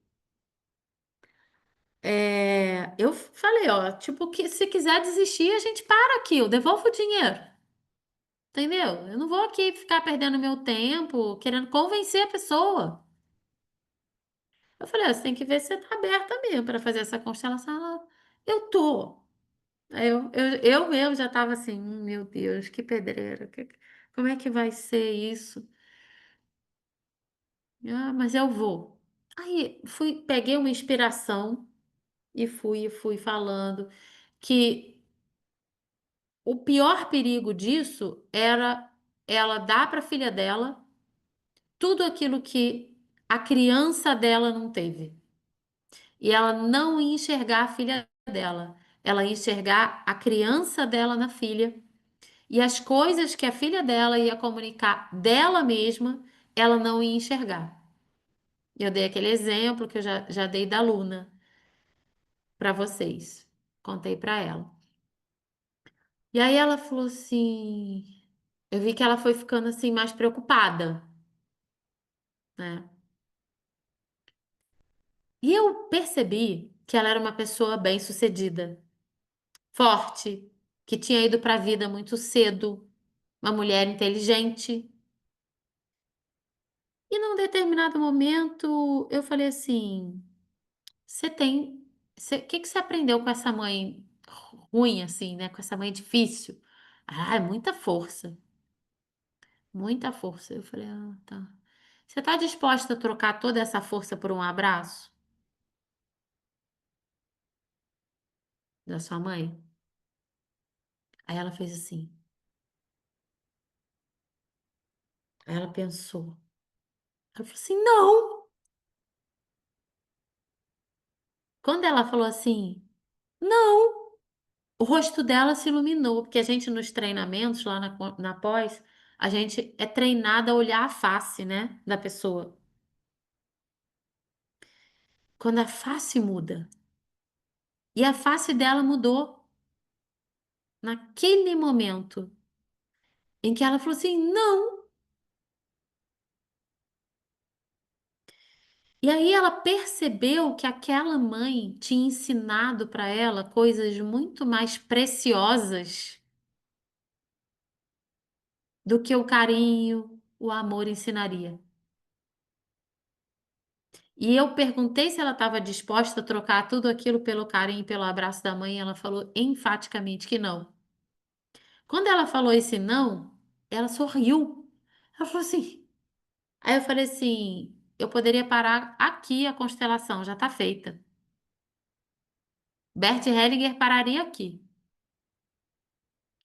eu falei, ó, tipo, que se quiser desistir, a gente para aqui, eu devolvo o dinheiro. Entendeu? Eu não vou aqui ficar perdendo meu tempo querendo convencer a pessoa. Eu falei, ó, você tem que ver se você tá aberta mesmo para fazer essa constelação. Eu tô. Aí eu mesmo já tava assim, meu Deus, que pedreira. Como é que vai ser isso? Ah, mas eu vou. Aí peguei uma inspiração e fui falando que o pior perigo disso era ela dar para a filha dela tudo aquilo que a criança dela não teve. E ela não ia enxergar a filha dela, ela ia enxergar a criança dela na filha e as coisas que a filha dela ia comunicar dela mesma, ela não ia enxergar. Eu dei aquele exemplo que eu já dei da Luna para vocês. Contei para ela. E aí ela falou assim, eu vi que ela foi ficando assim mais preocupada, né? E eu percebi que ela era uma pessoa bem-sucedida, forte, que tinha ido para a vida muito cedo, uma mulher inteligente. E num determinado momento eu falei assim: você tem. O que que você aprendeu com essa mãe ruim, assim, né? Com essa mãe difícil? Ah, é muita força. Muita força. Eu falei: ah, tá. Você tá disposta a trocar toda essa força por um abraço da sua mãe? Aí ela fez assim. Aí ela pensou. Ela falou assim: não. Quando ela falou assim, não. O rosto dela se iluminou, porque a gente nos treinamentos lá na pós, a gente é treinada a olhar a face, né, da pessoa. Quando a face muda. E a face dela mudou naquele momento em que ela falou assim: não. E aí ela percebeu que aquela mãe tinha ensinado para ela coisas muito mais preciosas do que o carinho, o amor ensinaria. E eu perguntei se ela estava disposta a trocar tudo aquilo pelo carinho e pelo abraço da mãe, e ela falou enfaticamente que não. Quando ela falou esse não, ela sorriu. Ela falou assim. Aí eu falei assim: eu poderia parar aqui a constelação, já está feita. Bert Hellinger pararia aqui.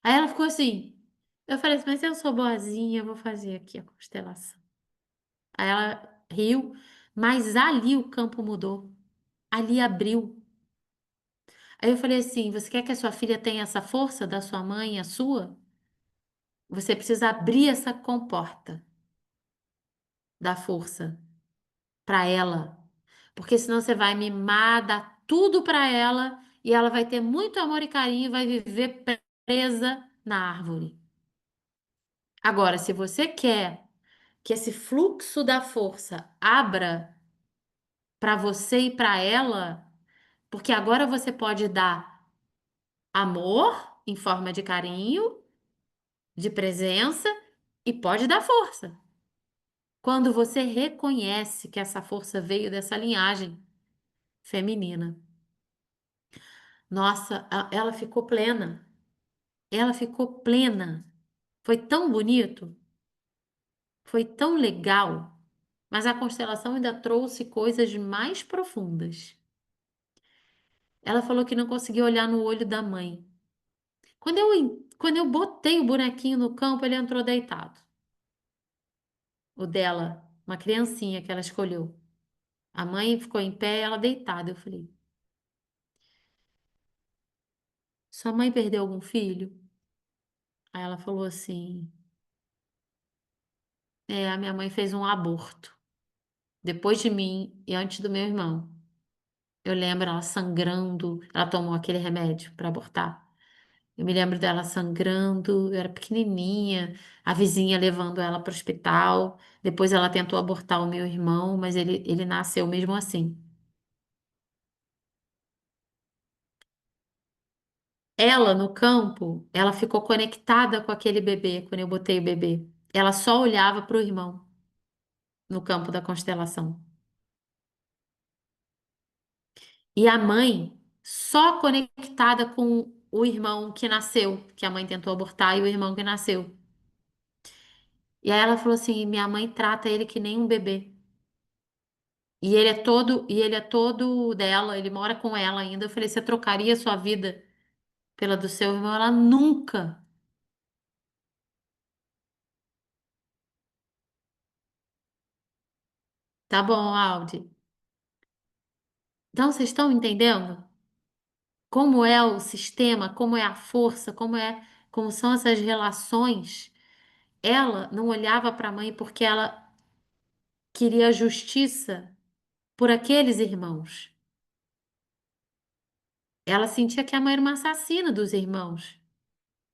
Aí ela ficou assim. Eu falei assim: mas eu sou boazinha, eu vou fazer aqui a constelação. Aí ela riu, mas ali o campo mudou. Ali abriu. Aí eu falei assim: você quer que a sua filha tenha essa força da sua mãe e a sua? Você precisa abrir essa comporta da força para ela. Porque senão você vai mimar, dar tudo para ela e ela vai ter muito amor e carinho e vai viver presa na árvore. Agora, se você quer que esse fluxo da força abra para você e para ela, porque agora você pode dar amor em forma de carinho, de presença e pode dar força. Quando você reconhece que essa força veio dessa linhagem feminina. Nossa, ela ficou plena. Ela ficou plena. Foi tão bonito, foi tão legal. Mas a constelação ainda trouxe coisas mais profundas. Ela falou que não conseguia olhar no olho da mãe. Quando eu botei o bonequinho no campo, ele entrou deitado. O dela, uma criancinha que ela escolheu. A mãe ficou em pé, ela deitada. Eu falei: sua mãe perdeu algum filho? Aí ela falou assim: a minha mãe fez um aborto. Depois de mim e antes do meu irmão. Eu lembro ela sangrando, ela tomou aquele remédio para abortar. Eu me lembro dela sangrando, eu era pequenininha, a vizinha levando ela para o hospital. Depois ela tentou abortar o meu irmão, mas ele nasceu mesmo assim. Ela, no campo, ela ficou conectada com aquele bebê quando eu botei o bebê. Ela só olhava para o irmão no campo da constelação. E a mãe só conectada com o irmão que nasceu, que a mãe tentou abortar e o irmão que nasceu. E aí ela falou assim: minha mãe trata ele que nem um bebê. E ele é todo dela, ele mora com ela ainda. Eu falei: você trocaria sua vida pela do seu irmão? Ela nunca. Tá bom, Aldi. Então vocês estão entendendo como é o sistema, como é a força, como são essas relações? Ela não olhava para a mãe porque ela queria justiça por aqueles irmãos. Ela sentia que a mãe era uma assassina dos irmãos.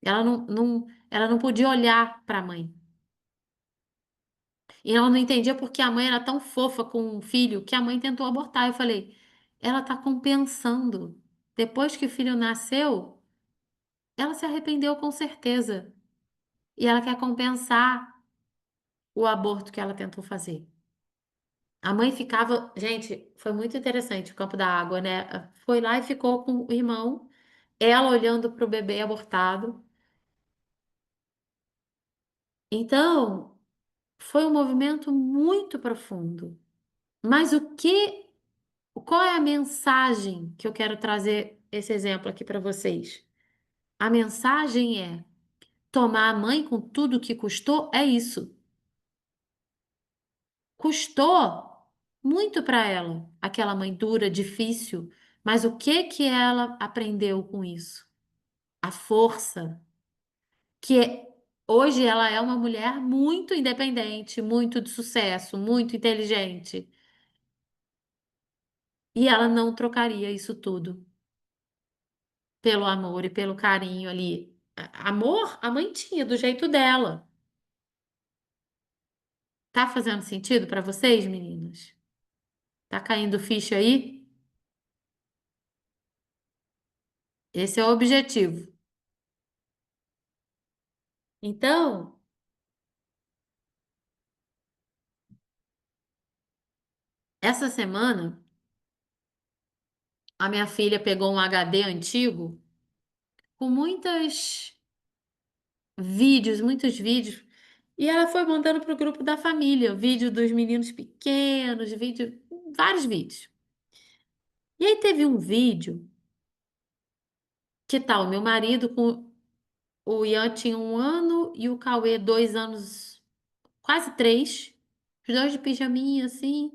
Ela não podia olhar para a mãe. E ela não entendia porque a mãe era tão fofa com o filho que a mãe tentou abortar. Eu falei, ela está compensando. Depois que o filho nasceu, ela se arrependeu com certeza. E ela quer compensar o aborto que ela tentou fazer. A mãe ficava. Gente, foi muito interessante o campo da água, né? Foi lá e ficou com o irmão, ela olhando para o bebê abortado. Então, foi um movimento muito profundo. Mas qual é a mensagem que eu quero trazer esse exemplo aqui para vocês? A mensagem é: tomar a mãe com tudo que custou é isso. Custou muito para ela, aquela mãe dura, difícil, mas o que que ela aprendeu com isso? A força, hoje ela é uma mulher muito independente, muito de sucesso, muito inteligente, e ela não trocaria isso tudo pelo amor e pelo carinho ali. Amor, a mãe tinha do jeito dela. Tá fazendo sentido para vocês, meninas? Tá caindo ficha aí? Esse é o objetivo. Então, essa semana, a minha filha pegou um HD antigo com muitos vídeos, e ela foi mandando pro grupo da família, vídeo dos meninos pequenos, vários vídeos. E aí teve um vídeo que tá o meu marido com o Ian tinha 1 ano e o Cauê 2 anos, quase 3, os dois de pijaminha assim,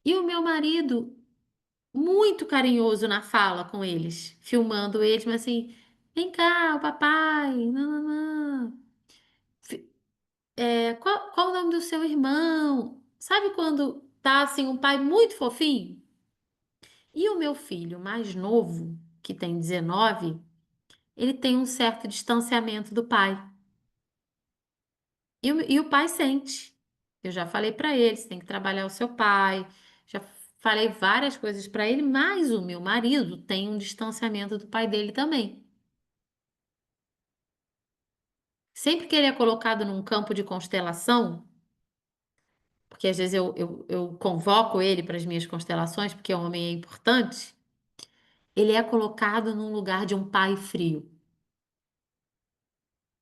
e o meu marido muito carinhoso na fala com eles, filmando eles, mas assim, vem cá, o papai, nananã. Qual o nome do seu irmão? Sabe quando tá assim um pai muito fofinho? E o meu filho mais novo, que tem 19, ele tem um certo distanciamento do pai. E o pai sente. Eu já falei para ele, você tem que trabalhar o seu pai. Já falei várias coisas para ele, mas o meu marido tem um distanciamento do pai dele também. Sempre que ele é colocado num campo de constelação, porque às vezes eu convoco ele para as minhas constelações, porque o homem é importante, ele é colocado num lugar de um pai frio.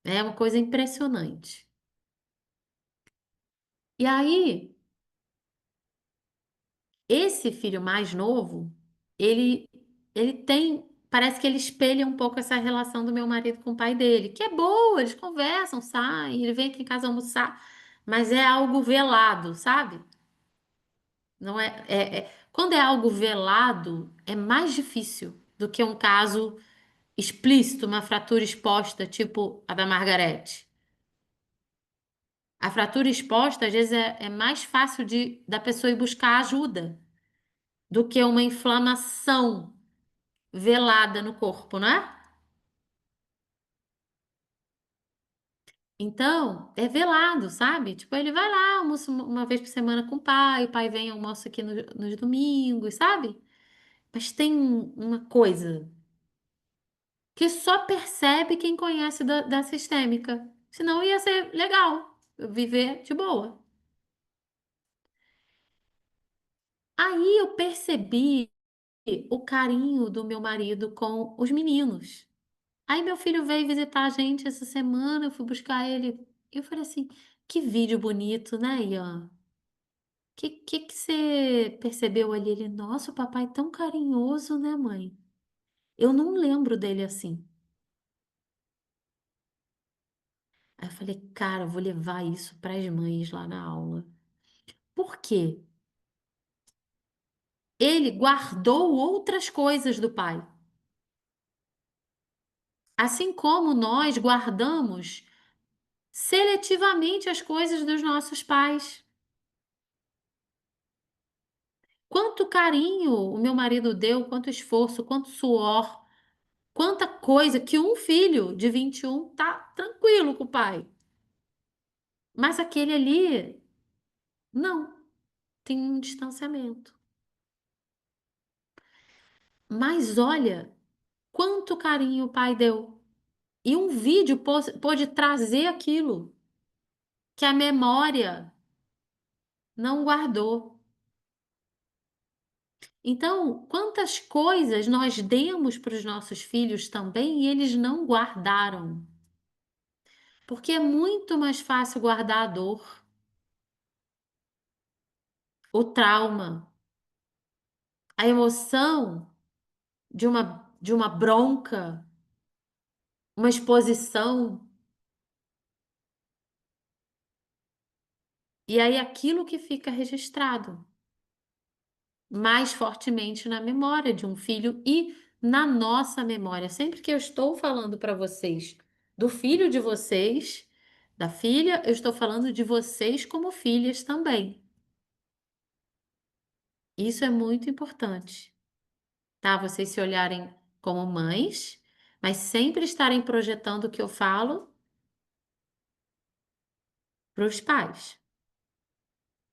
É uma coisa impressionante. E aí, esse filho mais novo, ele parece que ele espelha um pouco essa relação do meu marido com o pai dele, que é boa, eles conversam, saem, ele vem aqui em casa almoçar, mas é algo velado, sabe? Não quando é algo velado, é mais difícil do que um caso explícito, uma fratura exposta, tipo a da Margarete. A fratura exposta, às vezes, é mais fácil da pessoa ir buscar ajuda do que uma inflamação velada no corpo, não é? Então, é velado, sabe? Tipo, ele vai lá, almoça uma vez por semana com o pai vem e almoça aqui nos domingos, sabe? Mas tem uma coisa que só percebe quem conhece da sistêmica. Senão ia ser legal viver de boa. Aí eu percebi o carinho do meu marido com os meninos. Aí meu filho veio visitar a gente essa semana, eu fui buscar ele. Eu falei assim, que vídeo bonito, né, Ian? Que você percebeu ali? Ele, nossa, o papai é tão carinhoso, né, mãe? Eu não lembro dele assim. Aí eu falei, cara, eu vou levar isso para as mães lá na aula. Por quê? Ele guardou outras coisas do pai. Assim como nós guardamos seletivamente as coisas dos nossos pais. Quanto carinho o meu marido deu, quanto esforço, quanto suor, quanta coisa que um filho de 21 tá tranquilo com o pai. Mas aquele ali, não, tem um distanciamento. Mas olha, quanto carinho o pai deu. E um vídeo pôde trazer aquilo que a memória não guardou. Então, quantas coisas nós demos para os nossos filhos também e eles não guardaram? Porque é muito mais fácil guardar a dor, o trauma, a emoção de uma bronca, uma exposição. E aí aquilo que fica registrado mais fortemente na memória de um filho e na nossa memória. Sempre que eu estou falando para vocês do filho de vocês, da filha, eu estou falando de vocês como filhas também. Isso é muito importante, tá? Vocês se olharem como mães, mas sempre estarem projetando o que eu falo para os pais.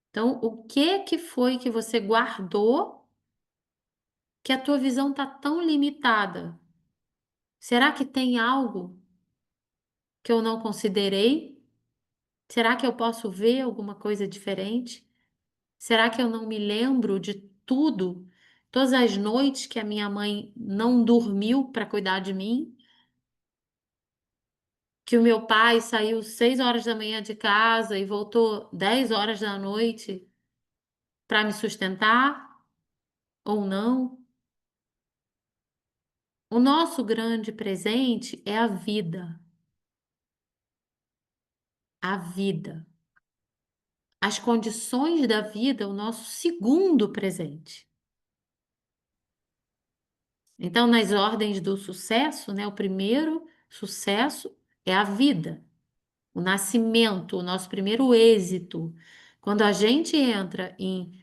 Então, o que foi que você guardou que a tua visão tá tão limitada? Será que tem algo que eu não considerei? Será que eu posso ver alguma coisa diferente? Será que eu não me lembro de tudo? Todas as noites que a minha mãe não dormiu para cuidar de mim? Que o meu pai saiu 6 horas da manhã de casa e voltou 10 horas da noite para me sustentar? Ou não? O nosso grande presente é a vida. A vida. As condições da vida, é o nosso segundo presente. Então, nas ordens do sucesso, né, o primeiro sucesso é a vida, o nascimento, o nosso primeiro êxito. Quando a gente entra em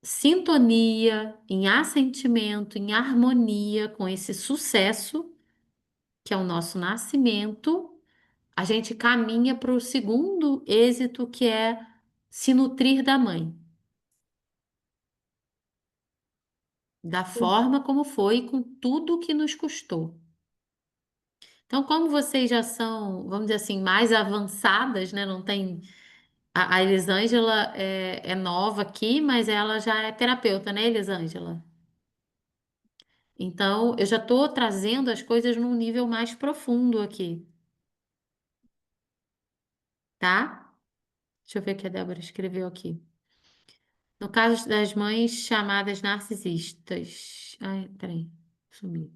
sintonia, em assentimento, em harmonia com esse sucesso, que é o nosso nascimento, a gente caminha para o segundo êxito, que é se nutrir da mãe, da forma como foi, com tudo que nos custou. Então, como vocês já são, vamos dizer assim, mais avançadas, né? Não tem. A Elisângela é nova aqui, mas ela já é terapeuta, né, Elisângela? Então, eu já estou trazendo as coisas num nível mais profundo aqui, tá? Deixa eu ver o que a Débora escreveu aqui. No caso das mães chamadas narcisistas. Ai, peraí, sumiu.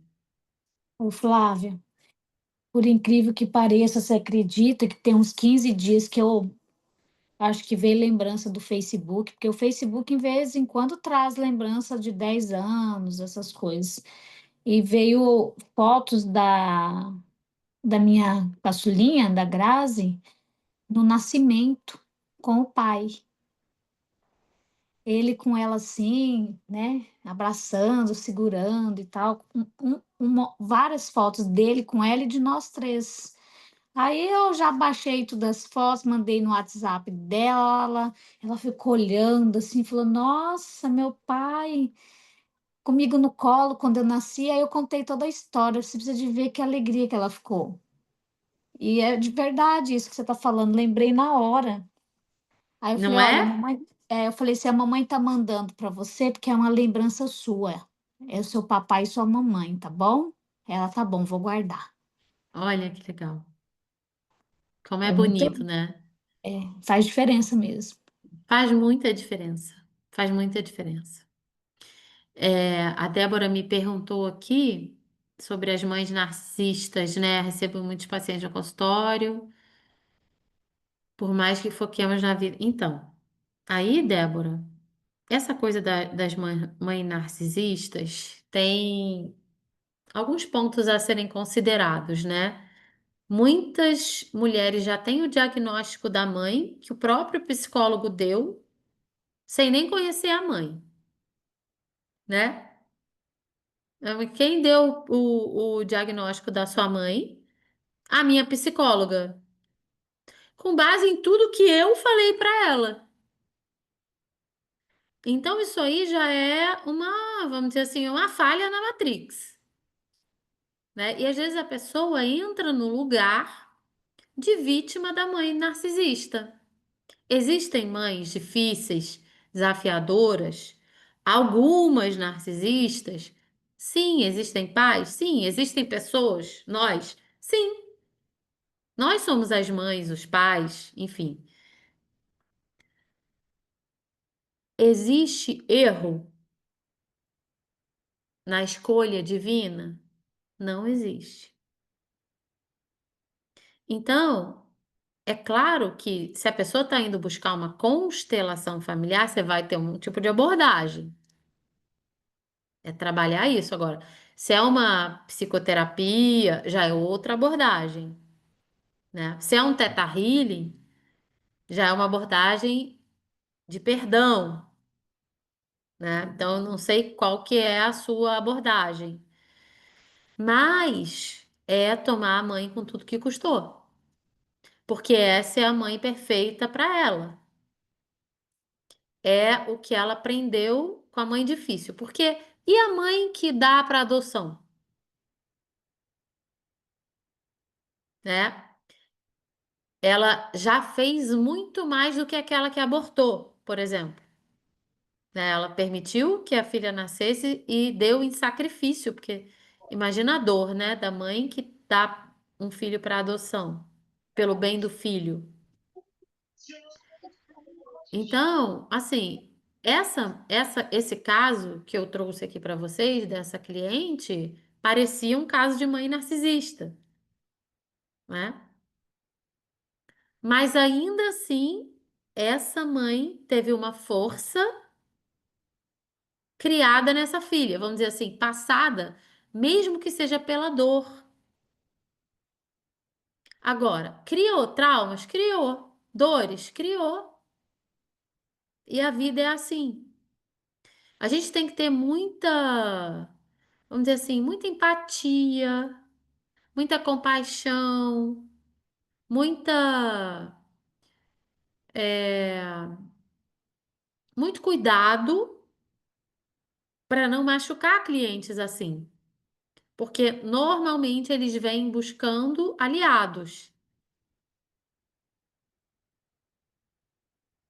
Ô, Flávia, por incrível que pareça, você acredita que tem uns 15 dias que eu acho que veio lembrança do Facebook, porque o Facebook, em vez em quando, traz lembrança de 10 anos, essas coisas. E veio fotos da minha caçulinha, da Grazi, no nascimento com o pai. Ele com ela assim, né, abraçando, segurando e tal, várias fotos dele com ela e de nós três. Aí eu já baixei todas as fotos, mandei no WhatsApp dela, ela ficou olhando assim, falou: Nossa, meu pai, comigo no colo quando eu nasci. Aí eu contei toda a história, você precisa de ver que alegria que ela ficou. E é de verdade isso que você está falando, lembrei na hora. Aí eu falei: Não Olha, é? mamãe, eu falei: Se a mamãe tá mandando para você, porque é uma lembrança sua, é o seu papai e sua mamãe, tá bom? Ela tá bom, vou guardar. Olha que legal. Como é É muito, bonito, né? faz diferença mesmo. Faz muita diferença. Faz muita diferença. A Débora me perguntou aqui sobre as mães narcisistas, né? Recebo muitos pacientes no consultório, por mais que foquemos na vida. Então, aí, Débora, essa coisa das mães narcisistas tem alguns pontos a serem considerados, né? Muitas mulheres já têm o diagnóstico da mãe, que o próprio psicólogo deu, sem nem conhecer a mãe, né? Quem deu o diagnóstico da sua mãe? A minha psicóloga, com base em tudo que eu falei para ela. Então, isso aí já é uma, vamos dizer assim, uma falha na Matrix, né? E às vezes a pessoa entra no lugar de vítima da mãe narcisista. Existem mães difíceis, desafiadoras, algumas narcisistas. Sim, existem pais. Sim, existem pessoas, nós. Sim, nós somos as mães, os pais, enfim. Existe erro na escolha divina? Não existe. Então, é claro que se a pessoa está indo buscar uma constelação familiar, você vai ter um tipo de abordagem. É trabalhar isso. Agora, se é uma psicoterapia, já é outra abordagem, né? Se é um teta healing, já é uma abordagem de perdão, né? Então, eu não sei qual que é a sua abordagem, mas é tomar a mãe com tudo que custou, porque essa é a mãe perfeita para ela. É o que ela aprendeu com a mãe difícil. Porque e a mãe que dá para adoção, né? Ela já fez muito mais do que aquela que abortou, por exemplo. Né? Ela permitiu que a filha nascesse e deu em sacrifício, porque imagina a dor, né, da mãe que dá um filho para adoção, pelo bem do filho. Então, assim, esse caso que eu trouxe aqui para vocês dessa cliente parecia um caso de mãe narcisista, né? Mas ainda assim, essa mãe teve uma força criada nessa filha, vamos dizer assim, passada, mesmo que seja pela dor. Agora, criou traumas? Criou. Dores? Criou. E a vida é assim. A gente tem que ter muita, vamos dizer assim, muita empatia, muita compaixão, muita, muito cuidado para não machucar clientes assim. Porque normalmente eles vêm buscando aliados.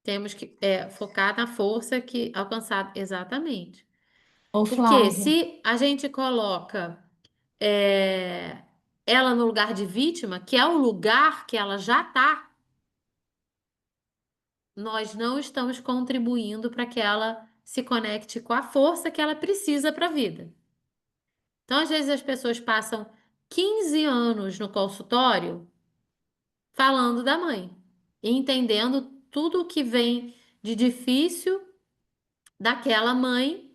Temos que focar na força que alcançar exatamente. Ô, Porque Flávia, se a gente coloca é, ela no lugar de vítima, que é o lugar que ela já está, nós não estamos contribuindo para que ela se conecte com a força que ela precisa para a vida. Então, às vezes, as pessoas passam 15 anos no consultório falando da mãe e entendendo tudo o que vem de difícil daquela mãe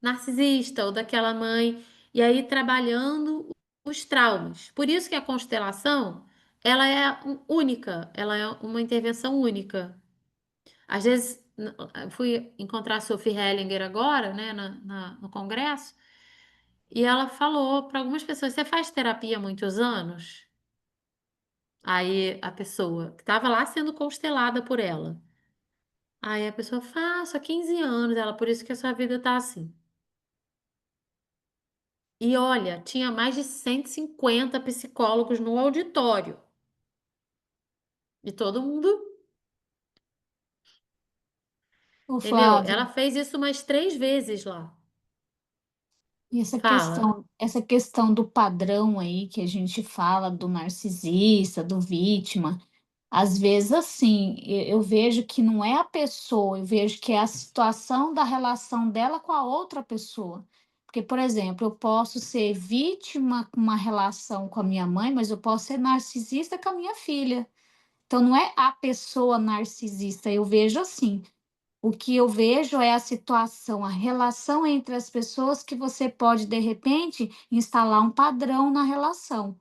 narcisista ou daquela mãe, e aí trabalhando os traumas. Por isso que a constelação, ela é única, ela é uma intervenção única. Às vezes, fui encontrar a Sophie Hellinger agora, né, no congresso, e ela falou para algumas pessoas: Você faz terapia há muitos anos? Aí a pessoa que estava lá sendo constelada por ela. Aí a pessoa faço há 15 anos, ela, por isso que a sua vida tá assim. E olha, tinha mais de 150 psicólogos no auditório. E todo mundo, Ô, entendeu? Flávia, Ela fez isso umas 3 vezes lá. e Fala. essa questão do padrão aí que a gente fala do narcisista, do vítima, às vezes assim, eu vejo que não é a pessoa, eu vejo que é a situação da relação dela com a outra pessoa. Porque, por exemplo, eu posso ser vítima com uma relação com a minha mãe, mas eu posso ser narcisista com a minha filha. Então, não é a pessoa narcisista, eu vejo assim. O que eu vejo é a situação, a relação entre as pessoas que você pode, de repente, instalar um padrão na relação,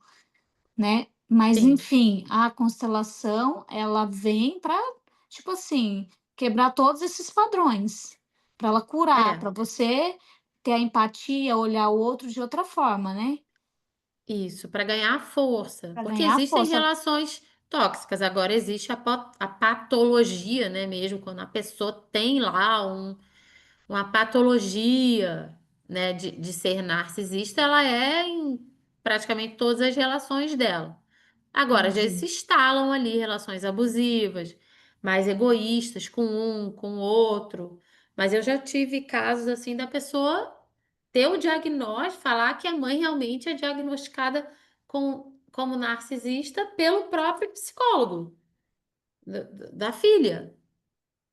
né? Mas, Sim, enfim, a constelação, ela vem para, tipo assim, quebrar todos esses padrões, para ela curar, é. para você ter a empatia, olhar o outro de outra forma, né? Isso, para ganhar força. Para Porque ganhar existem força. relações tóxicas. Agora existe a patologia, né? Mesmo quando a pessoa tem lá uma patologia, né, de ser narcisista, ela é em praticamente todas as relações dela. Agora, já Entendi. se instalam ali relações abusivas, mais egoístas com um, com o outro. Mas eu já tive casos assim da pessoa ter o diagnóstico, falar que a mãe realmente é diagnosticada como narcisista pelo próprio psicólogo da filha.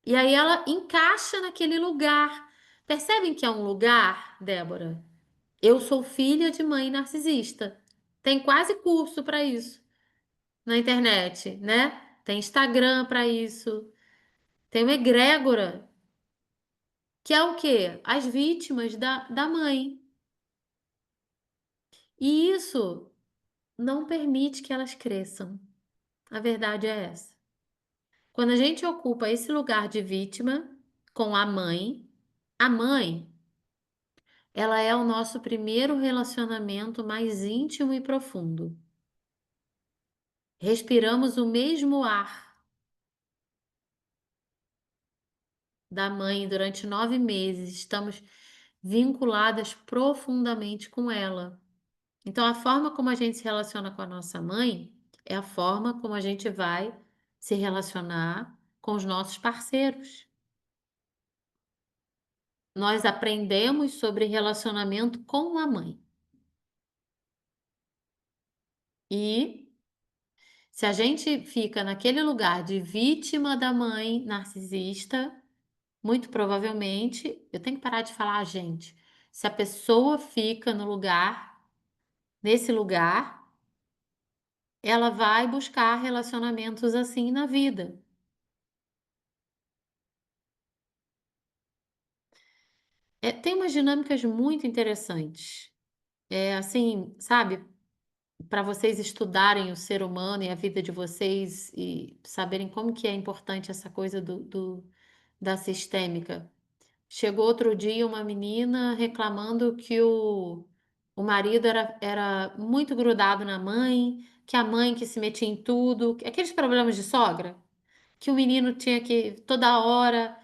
E aí ela encaixa naquele lugar. Percebem que é um lugar, Débora? Eu sou filha de mãe narcisista. Tem quase curso para isso na internet, né? Tem Instagram para isso. Tem uma egrégora, que é o quê? As vítimas da mãe. E isso não permite que elas cresçam. A verdade é essa. Quando a gente ocupa esse lugar de vítima com a mãe, ela é o nosso primeiro relacionamento mais íntimo e profundo. Respiramos o mesmo ar da mãe durante 9 meses, estamos vinculadas profundamente com ela. Então, a forma como a gente se relaciona com a nossa mãe é a forma como a gente vai se relacionar com os nossos parceiros. Nós aprendemos sobre relacionamento com a mãe. E se a gente fica naquele lugar de vítima da mãe narcisista, muito provavelmente, eu tenho que parar de falar a gente. Se a pessoa fica no lugar, nesse lugar, ela vai buscar relacionamentos assim na vida. Tem umas dinâmicas muito interessantes. É assim, sabe, para vocês estudarem o ser humano e a vida de vocês e saberem como que é importante essa coisa da sistêmica. Chegou outro dia uma menina reclamando que o marido era muito grudado na mãe, que a mãe que se metia em tudo, aqueles problemas de sogra, que o menino tinha que toda hora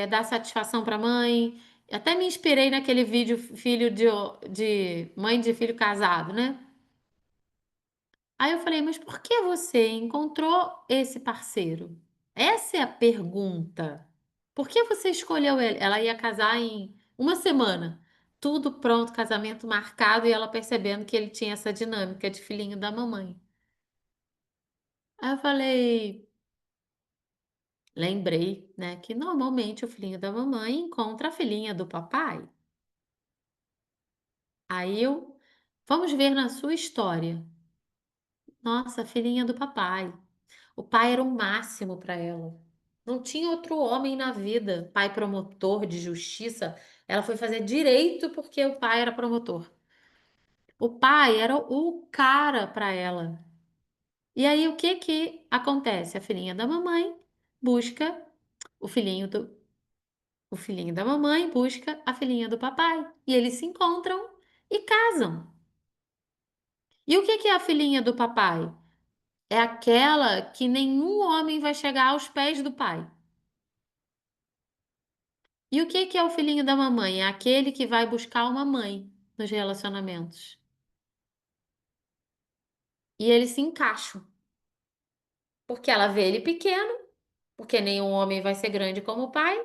dar satisfação para a mãe. Até me inspirei naquele vídeo filho de mãe de filho casado, né? Aí eu falei, mas por que você encontrou esse parceiro? Essa é a pergunta. Por que você escolheu ele? Ela ia casar em uma semana. Tudo pronto, casamento marcado, e ela percebendo que ele tinha essa dinâmica de filhinho da mamãe. Aí eu falei, lembrei, né, que normalmente o filhinho da mamãe encontra a filhinha do papai. Aí eu, vamos ver na sua história. Nossa, a filhinha do papai. O pai era o máximo para ela. Não tinha outro homem na vida. Pai promotor de justiça. Ela foi fazer direito porque o pai era promotor. O pai era o cara para ela. E aí o que que acontece? A filhinha da mamãe busca o filhinho do o filhinho da mamãe busca a filhinha do papai e eles se encontram e casam. E o que que é a filhinha do papai? é aquela que nenhum homem vai chegar aos pés do pai. E o que que é o filhinho da mamãe? É aquele que vai buscar uma mãe nos relacionamentos. E eles se encaixam, porque ela vê ele pequeno, porque nenhum homem vai ser grande como o pai,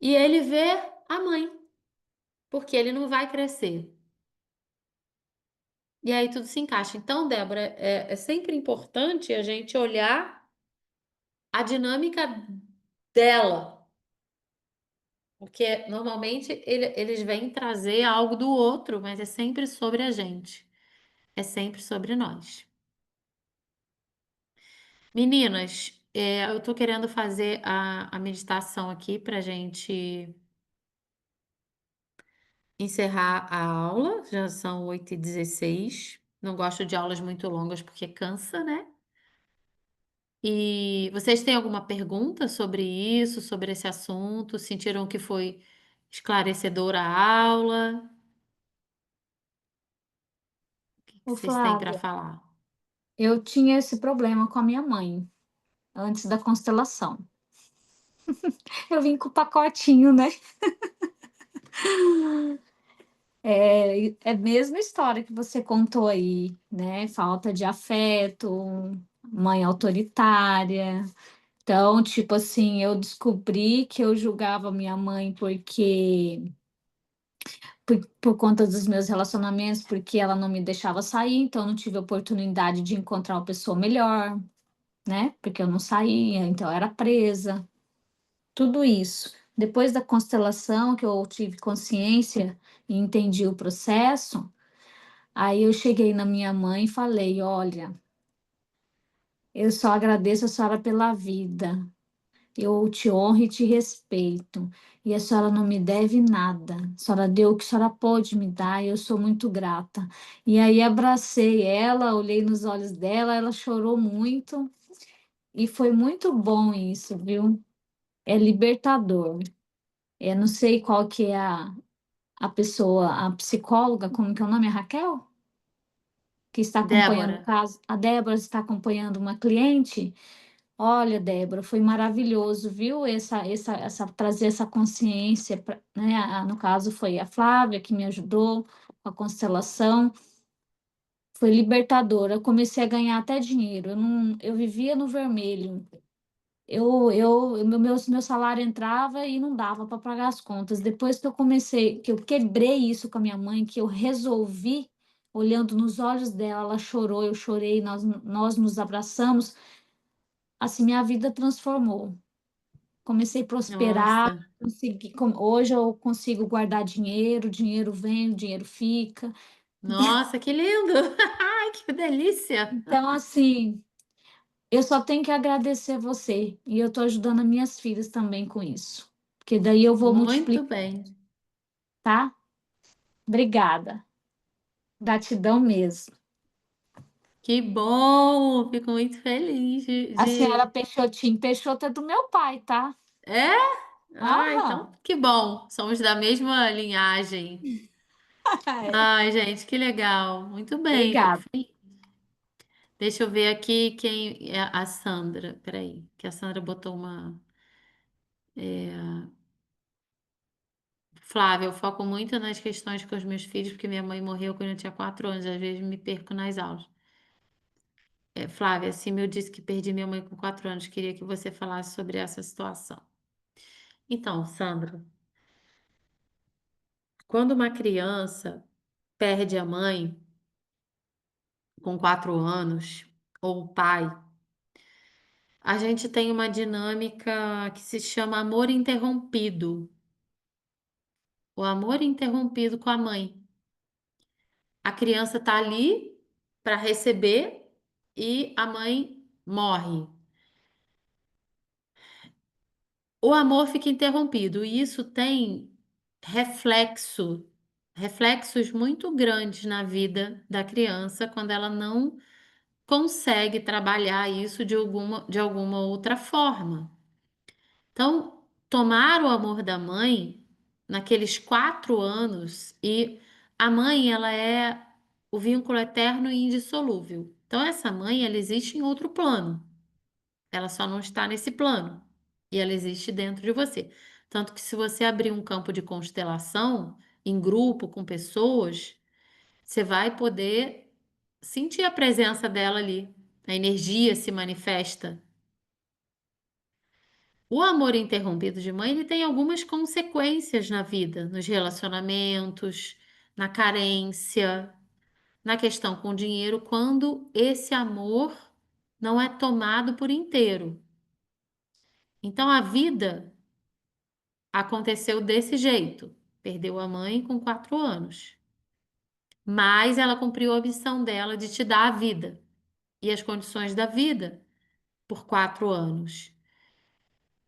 e ele vê a mãe, porque ele não vai crescer. E aí tudo se encaixa. Então, Débora, é sempre importante a gente olhar a dinâmica dela, porque normalmente eles vêm trazer algo do outro, mas é sempre sobre a gente, é sempre sobre nós. Meninas, eu tô querendo fazer a meditação aqui pra gente encerrar a aula, já são 8h16. Não gosto de aulas muito longas porque cansa, né? E vocês têm alguma pergunta sobre isso, sobre esse assunto? Sentiram que foi esclarecedora a aula? O que que Ô, vocês têm para Flávia, falar? eu tinha esse problema com a minha mãe antes da constelação. Eu vim com o pacotinho, né? É a mesma história que você contou aí, né? Falta de afeto, mãe autoritária. Então, tipo assim, eu descobri que eu julgava minha mãe por conta dos meus relacionamentos, porque ela não me deixava sair, então eu não tive oportunidade de encontrar uma pessoa melhor, né? Porque eu não saía, então eu era presa. Tudo isso. Depois da constelação, que eu tive consciência e entendi o processo, aí eu cheguei na minha mãe e falei: Olha, eu só agradeço a senhora pela vida. Eu te honro e te respeito. E a senhora não me deve nada. A senhora deu o que a senhora pôde me dar e eu sou muito grata. E aí abracei ela, olhei nos olhos dela, ela chorou muito e foi muito bom isso, viu? É libertador. Eu não sei qual que é a pessoa, a psicóloga, como que é o nome? É Raquel? Que está acompanhando Débora, o caso. A Débora está acompanhando uma cliente. Olha, Débora, foi maravilhoso, viu? Trazer essa consciência, né? No caso, foi a Flávia que me ajudou com a constelação. Foi libertadora. Eu comecei a ganhar até dinheiro. Eu vivia no vermelho. Meu salário entrava e não dava para pagar as contas. Depois que eu comecei, que eu quebrei isso com a minha mãe, que eu resolvi, olhando nos olhos dela, ela chorou, eu chorei, nós nos abraçamos, assim, minha vida transformou. Comecei a prosperar, nossa, hoje eu consigo guardar dinheiro, dinheiro vem, o dinheiro fica. nossa, que lindo! Ai, que delícia! Então, assim, eu só tenho que agradecer você e eu estou ajudando as minhas filhas também com isso, porque daí eu vou Muito multiplicar, bem. tá? Obrigada. Gratidão mesmo. Que bom! Fico muito feliz A senhora de... Peixotinho, Peixoto é do meu pai, tá? É? Ah, então Aham. que bom. Somos da mesma linhagem. É. Ai, gente, que legal. Muito bem, fico Obrigada. feliz. Deixa eu ver aqui quem é a Sandra. Peraí, que a Sandra botou uma. Flávia, eu foco muito nas questões com os meus filhos, porque minha mãe morreu quando eu tinha 4 anos. Às vezes me perco nas aulas. Flávia, assim, eu disse que perdi minha mãe com 4 anos. Queria que você falasse sobre essa situação. Então, Sandra, quando uma criança perde a mãe com 4 anos, ou o pai, a gente tem uma dinâmica que se chama amor interrompido. O amor interrompido com a mãe. A criança está ali para receber e a mãe morre. O amor fica interrompido e isso tem reflexo, reflexos muito grandes na vida da criança quando ela não consegue trabalhar isso de alguma outra forma. Então, tomar o amor da mãe naqueles 4 anos, e a mãe, ela é o vínculo eterno e indissolúvel. Então, essa mãe, ela existe em outro plano. Ela só não está nesse plano. E ela existe dentro de você. Tanto que se você abrir um campo de constelação, em grupo, com pessoas, você vai poder sentir a presença dela ali. A energia se manifesta. O amor interrompido de mãe, ele tem algumas consequências na vida, nos relacionamentos, na carência, na questão com o dinheiro, quando esse amor não é tomado por inteiro. Então a vida aconteceu desse jeito. Perdeu a mãe com 4 anos. Mas ela cumpriu a missão dela de te dar a vida e as condições da vida por 4 anos.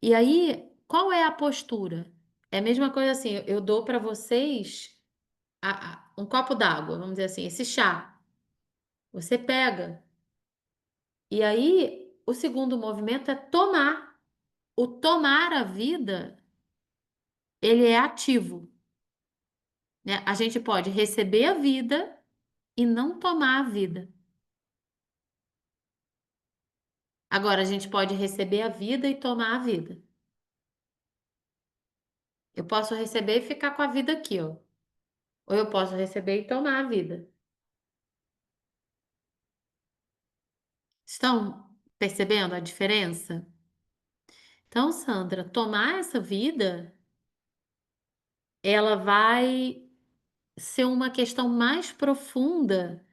E aí, qual é a postura? É a mesma coisa assim, eu dou para vocês um copo d'água, vamos dizer assim, esse chá. Você pega. E aí, o segundo movimento é tomar. O tomar a vida, ele é ativo, né? A gente pode receber a vida e não tomar a vida. Agora, a gente pode receber a vida e tomar a vida. Eu posso receber e ficar com a vida aqui, ó. Ou eu posso receber e tomar a vida. Estão percebendo a diferença? Então, Sandra, tomar essa vida, ela vai ser uma questão mais profunda,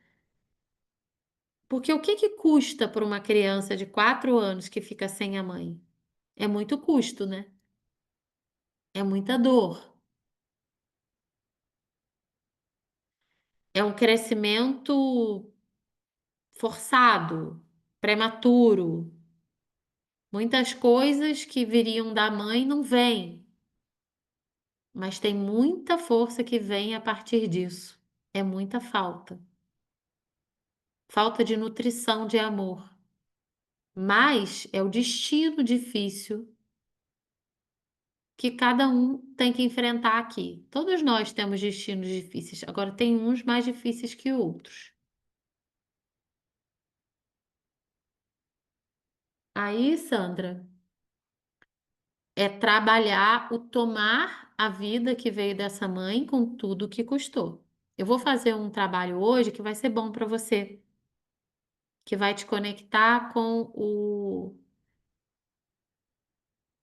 porque o que que custa para uma criança de 4 anos que fica sem a mãe? É muito custo, né? É muita dor. É um crescimento forçado, prematuro. Muitas coisas que viriam da mãe não vêm, mas tem muita força que vem a partir disso. É muita falta. Falta de nutrição de amor. Mas é o destino difícil que cada um tem que enfrentar aqui. Todos nós temos destinos difíceis, agora tem uns mais difíceis que outros. Aí, Sandra, é trabalhar o tomar a vida que veio dessa mãe com tudo que custou. Eu vou fazer um trabalho hoje que vai ser bom para você, que vai te conectar com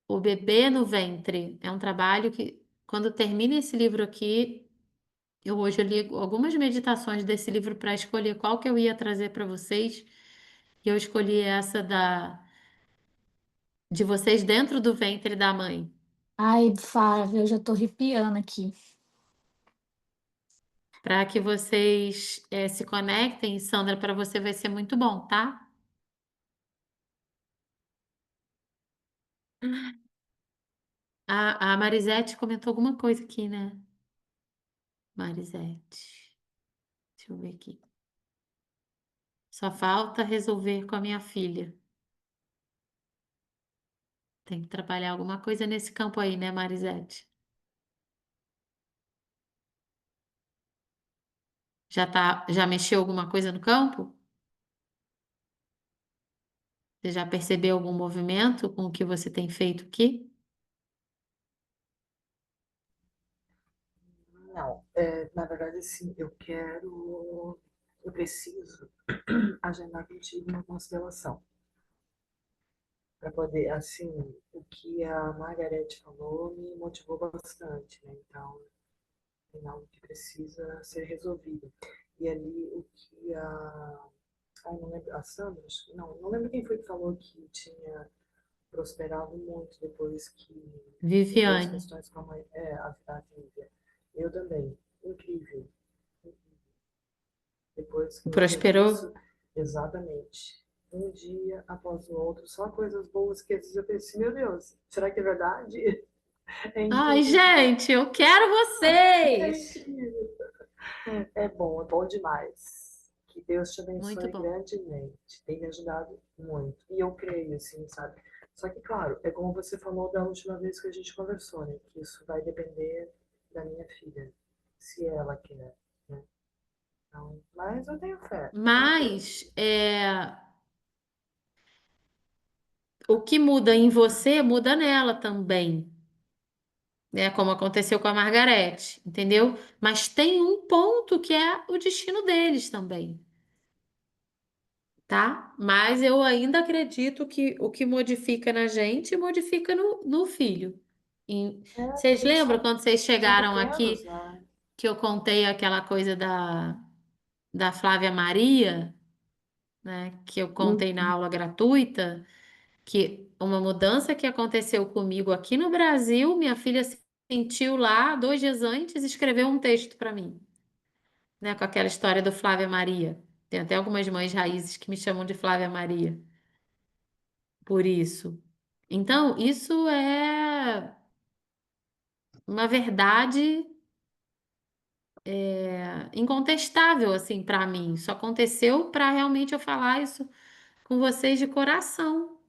o bebê no ventre. É um trabalho que, quando termina esse livro aqui, eu hoje li algumas meditações desse livro para escolher qual que eu ia trazer para vocês. E eu escolhi essa de vocês dentro do ventre da mãe, Ai, Flávia, eu já tô arrepiando aqui. para que vocês se conectem. Sandra, para você vai ser muito bom, tá? A Marisete comentou alguma coisa aqui, né? Marisete. Deixa eu ver aqui. Só falta resolver com a minha filha. Tem que trabalhar alguma coisa nesse campo aí, né, Marisete? Já mexeu alguma coisa no campo? Você já percebeu algum movimento com o que você tem feito aqui? Não, na verdade, sim, eu preciso agendar contigo uma constelação para poder, assim, o que a Margarete falou me motivou bastante, né? Então, é algo que precisa ser resolvido. E ali o que não lembro, a Sandra, não lembro quem foi que falou que tinha prosperado muito depois que resolveu as Viviane, questões com a mãe, a Lívia. Eu também, incrível. Depois que eu resolvi prosperou? isso, exatamente. Um dia após o outro, só coisas boas que às vezes eu pensei, meu Deus, será que é verdade? É Ai, incrível. gente, eu quero É vocês! incrível. É bom demais. Que Deus te Muito abençoe bom. grandemente. Tem me ajudado muito. E eu creio, assim, sabe? Só que, claro, é como você falou da última vez que a gente conversou, né? Que isso vai depender da minha filha, se ela quer, né? Não, mas eu tenho fé. Mas o que muda em você muda nela também, né? Como aconteceu com a Margarete, entendeu? Mas tem um ponto que é o destino deles também, tá? Mas eu ainda acredito que o que modifica na gente modifica no filho. Porque Vocês eles lembram quando vocês são chegaram pequenos, aqui né? que eu contei aquela coisa da Flávia Maria, né? Que eu contei na Uhum. aula gratuita? Que uma mudança que aconteceu comigo aqui no Brasil, minha filha sentiu lá 2 dias antes e escreveu um texto para mim, né, com aquela história do Flávia Maria. Tem até algumas mães raízes que me chamam de Flávia Maria por isso. Então, isso é uma verdade incontestável assim para mim. Isso aconteceu para realmente eu falar isso com vocês de coração.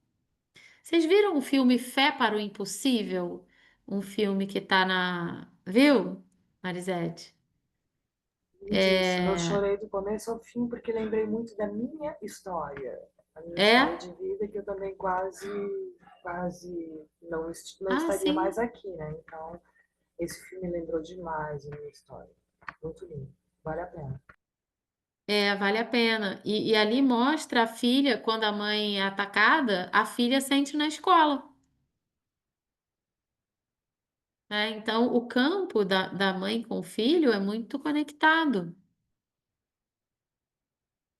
Vocês viram o filme Fé para o Impossível? Um filme que tá na. Viu, Marisete? Me diz, eu É. chorei do começo ao fim porque lembrei muito da minha história. A minha história É? de vida que eu também quase não Ah, estaria mais sim. aqui, né? Então, esse filme lembrou demais a minha história. Muito lindo. Vale a pena. É, vale a pena. E ali mostra a filha, quando a mãe é atacada, a filha sente na escola, né? Então, o campo da mãe com o filho é muito conectado,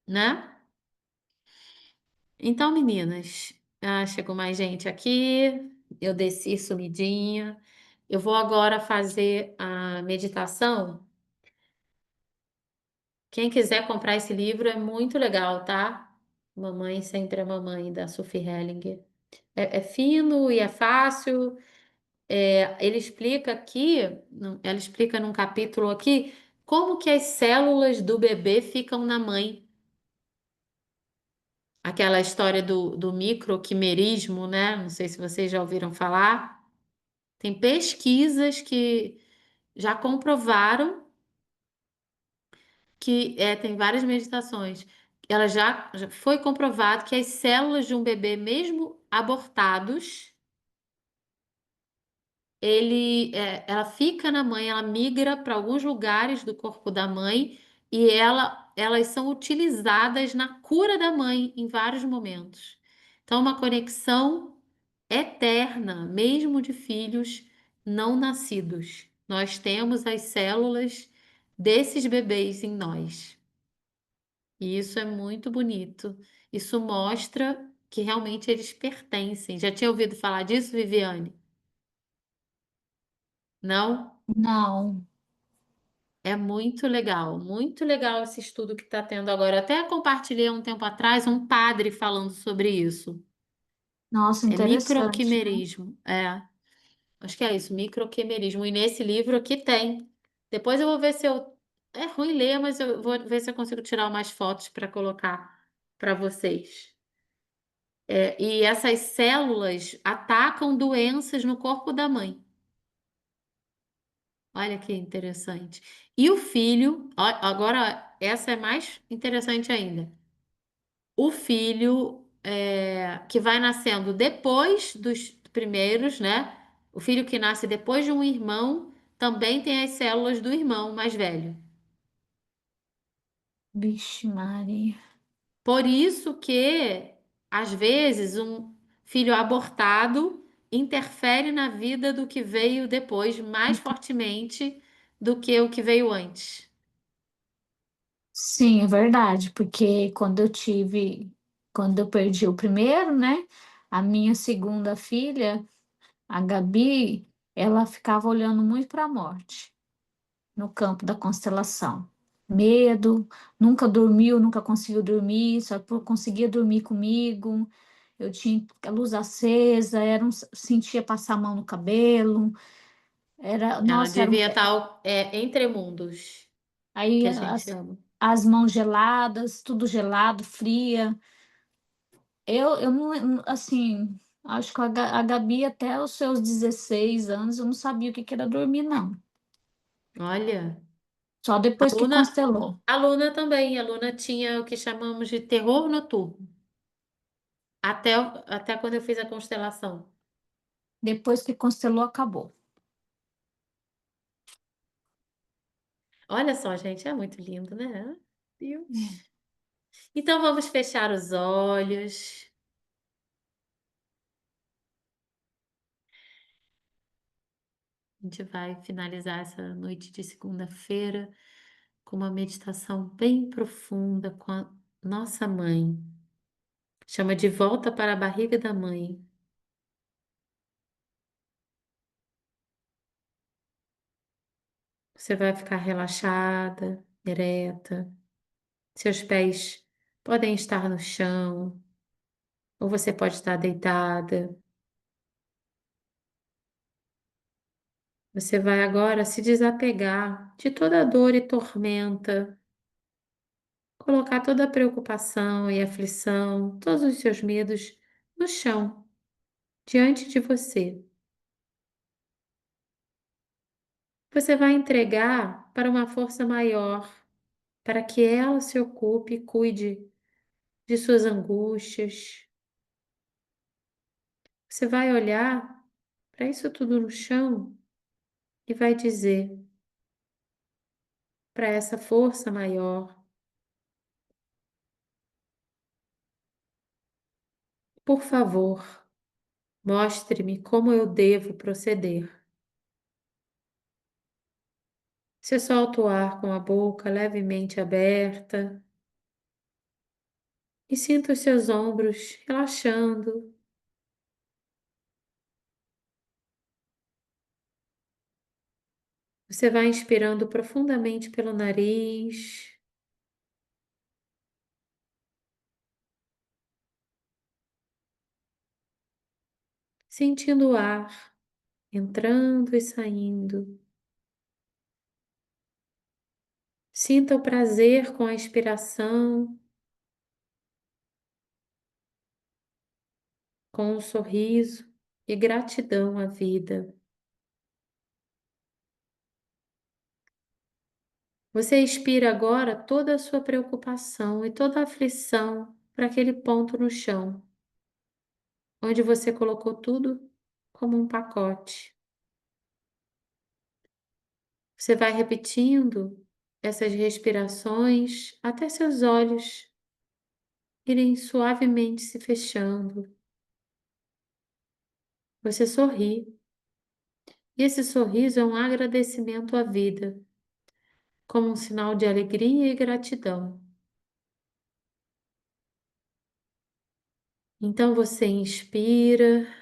né? Então, meninas, chegou mais gente aqui. Eu desci sumidinha. Eu vou agora fazer a meditação. Quem quiser comprar esse livro é muito legal, tá? Mamãe sempre é mamãe, da Sophie Hellinger. É fino e é fácil. Ele explica aqui, ela explica num capítulo aqui, como que as células do bebê ficam na mãe. Aquela história do microquimerismo, né? Não sei se vocês já ouviram falar. Tem pesquisas que já comprovaram que tem várias meditações. Ela já foi comprovado que as células de um bebê, mesmo abortados, ela fica na mãe, ela migra para alguns lugares do corpo da mãe e elas são utilizadas na cura da mãe em vários momentos. Então, uma conexão eterna, mesmo de filhos não nascidos. Nós temos as células desses bebês em nós. E isso é muito bonito. Isso mostra que realmente eles pertencem. Já tinha ouvido falar disso, Viviane? Não? Não. É muito legal esse estudo que está tendo agora. Até compartilhei há um tempo atrás um padre falando sobre isso. Nossa, É interessante, né? microquimerismo. Acho que é isso, microquimerismo. E nesse livro aqui tem. Depois eu vou ver se eu. É ruim ler, mas eu vou ver se eu consigo tirar umas fotos para colocar para vocês. E essas células atacam doenças no corpo da mãe. Olha que interessante. E o filho, agora essa é mais interessante ainda. O filho que vai nascendo depois dos primeiros, né? O filho que nasce depois de um irmão também tem as células do irmão mais velho. Vixe, Maria. Por isso que, às vezes, um filho abortado interfere na vida do que veio depois mais fortemente do que o que veio antes. Sim, é verdade, porque quando eu perdi o primeiro, né? A minha segunda filha, a Gabi, ela ficava olhando muito para a morte no campo da constelação. Medo, nunca dormiu, nunca conseguiu dormir, conseguia dormir comigo. Eu tinha a luz acesa, sentia passar a mão no cabelo, Ela nossa, devia estar entre mundos, aí que a gente ama. as mãos geladas, tudo gelado, fria. Eu não, assim, acho que a Gabi até os seus 16 anos, eu não sabia o que que era dormir, não. Olha. Só depois que Luna, constelou. a Luna também. A Luna tinha o que chamamos de terror noturno. Até quando eu fiz a constelação. Depois que constelou, acabou. Olha só, gente, é muito lindo, né? Deus. Então vamos fechar os olhos. A gente vai finalizar essa noite de segunda-feira com uma meditação bem profunda com a nossa mãe. Chama de volta para a barriga da mãe. Você vai ficar relaxada, ereta. Seus pés podem estar no chão, ou você pode estar deitada. Você vai agora se desapegar de toda dor e tormenta, colocar toda a preocupação e aflição, todos os seus medos no chão, diante de você. Você vai entregar para uma força maior, para que ela se ocupe e cuide de suas angústias. Você vai olhar para isso tudo no chão e vai dizer para essa força maior: por favor, mostre-me como eu devo proceder. Você solta o ar com a boca levemente aberta e sinta os seus ombros relaxando. Você vai inspirando profundamente pelo nariz, sentindo o ar entrando e saindo. Sinta o prazer com a expiração, com um sorriso e gratidão à vida. Você expira agora toda a sua preocupação e toda a aflição para aquele ponto no chão, onde você colocou tudo como um pacote. Você vai repetindo essas respirações até seus olhos irem suavemente se fechando. Você sorri, e esse sorriso é um agradecimento à vida, como um sinal de alegria e gratidão. Então você inspira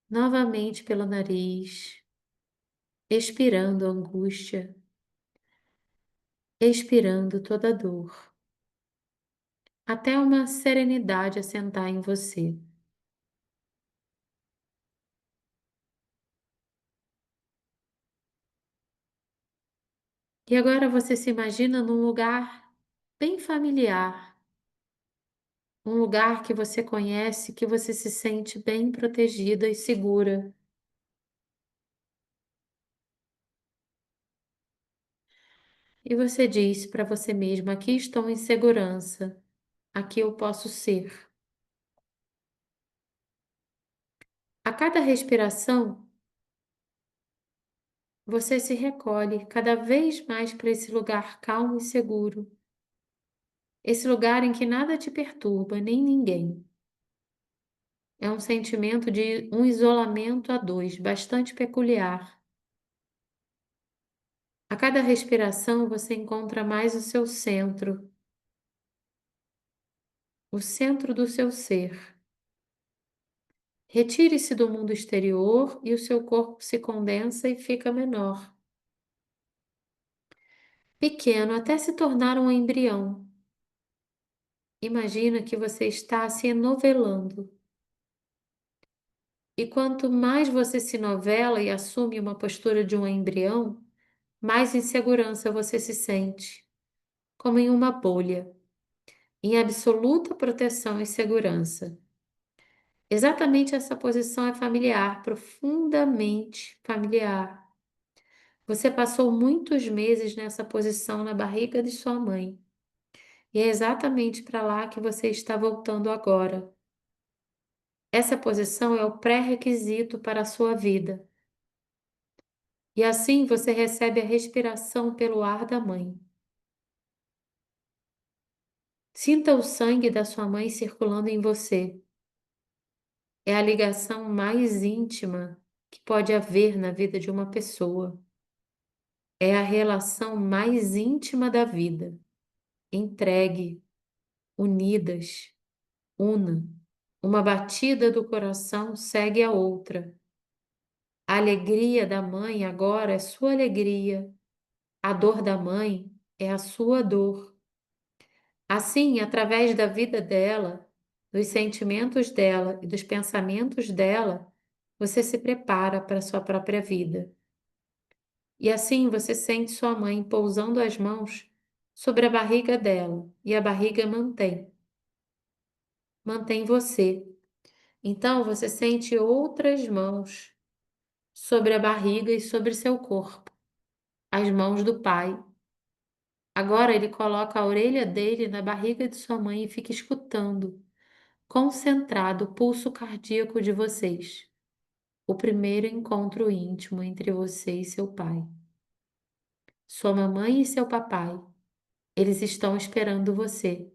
novamente pelo nariz, expirando a angústia, expirando toda a dor, até uma serenidade assentar em você. E agora você se imagina num lugar bem familiar, um lugar que você conhece, que você se sente bem protegida e segura. E você diz para você mesma: aqui estou em segurança, aqui eu posso ser. A cada respiração, você se recolhe cada vez mais para esse lugar calmo e seguro. Esse lugar em que nada te perturba, nem ninguém. É um sentimento de um isolamento a dois, bastante peculiar. A cada respiração você encontra mais o seu centro, o centro do seu ser. Retire-se do mundo exterior e o seu corpo se condensa e fica menor. Pequeno até se tornar um embrião. Imagina que você está se enovelando. E quanto mais você se novela e assume uma postura de um embrião, mais em segurança você se sente, como em uma bolha, em absoluta proteção e segurança. Exatamente essa posição é familiar, profundamente familiar. Você passou muitos meses nessa posição na barriga de sua mãe. E é exatamente para lá que você está voltando agora. Essa posição é o pré-requisito para a sua vida. E assim você recebe a respiração pelo ar da mãe. Sinta o sangue da sua mãe circulando em você. É a ligação mais íntima que pode haver na vida de uma pessoa. É a relação mais íntima da vida. Entregue, unidas, una. Uma batida do coração segue a outra. A alegria da mãe agora é sua alegria. A dor da mãe é a sua dor. Assim, através da vida dela, dos sentimentos dela e dos pensamentos dela, você se prepara para a sua própria vida. E assim você sente sua mãe pousando as mãos sobre a barriga dela, e a barriga mantém você. Então você sente outras mãos sobre a barriga e sobre seu corpo, as mãos do pai. Agora ele coloca a orelha dele na barriga de sua mãe e fica escutando, concentrado o pulso cardíaco de vocês. O primeiro encontro íntimo entre você e seu pai. Sua mamãe e seu papai, eles estão esperando você.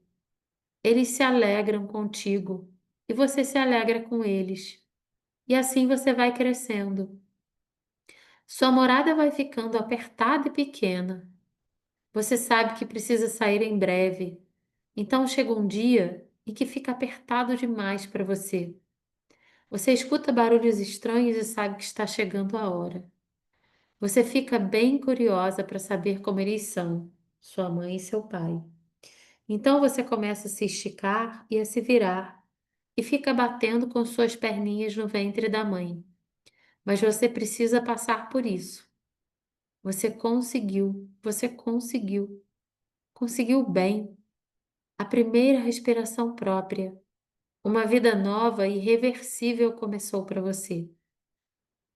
Eles se alegram contigo e você se alegra com eles. E assim você vai crescendo. Sua morada vai ficando apertada e pequena. Você sabe que precisa sair em breve. Então chega um dia em que fica apertado demais para você. Você escuta barulhos estranhos e sabe que está chegando a hora. Você fica bem curiosa para saber como eles são, sua mãe e seu pai. Então você começa a se esticar e a se virar e fica batendo com suas perninhas no ventre da mãe. Mas você precisa passar por isso. Você conseguiu, você conseguiu. Conseguiu bem. A primeira respiração própria. Uma vida nova e irreversível começou para você.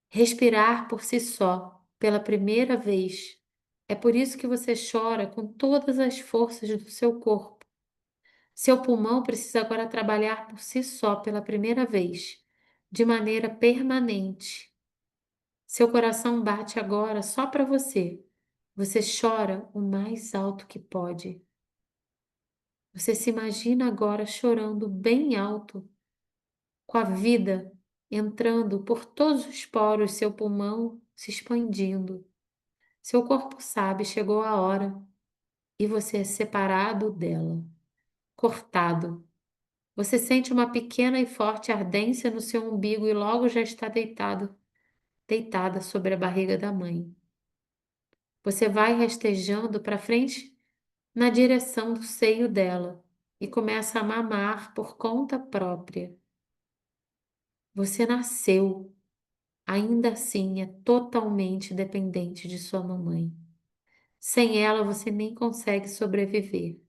Respirar por si só, pela primeira vez. É por isso que você chora com todas as forças do seu corpo. Seu pulmão precisa agora trabalhar por si só pela primeira vez, de maneira permanente. Seu coração bate agora só para você. Você chora o mais alto que pode. Você se imagina agora chorando bem alto, com a vida entrando por todos os poros, seu pulmão se expandindo. Seu corpo sabe, chegou a hora e você é separado dela, cortado. Você sente uma pequena e forte ardência no seu umbigo e logo já está deitada sobre a barriga da mãe. Você vai rastejando para frente na direção do seio dela e começa a mamar por conta própria. Você nasceu, ainda assim é totalmente dependente de sua mamãe. Sem ela você nem consegue sobreviver.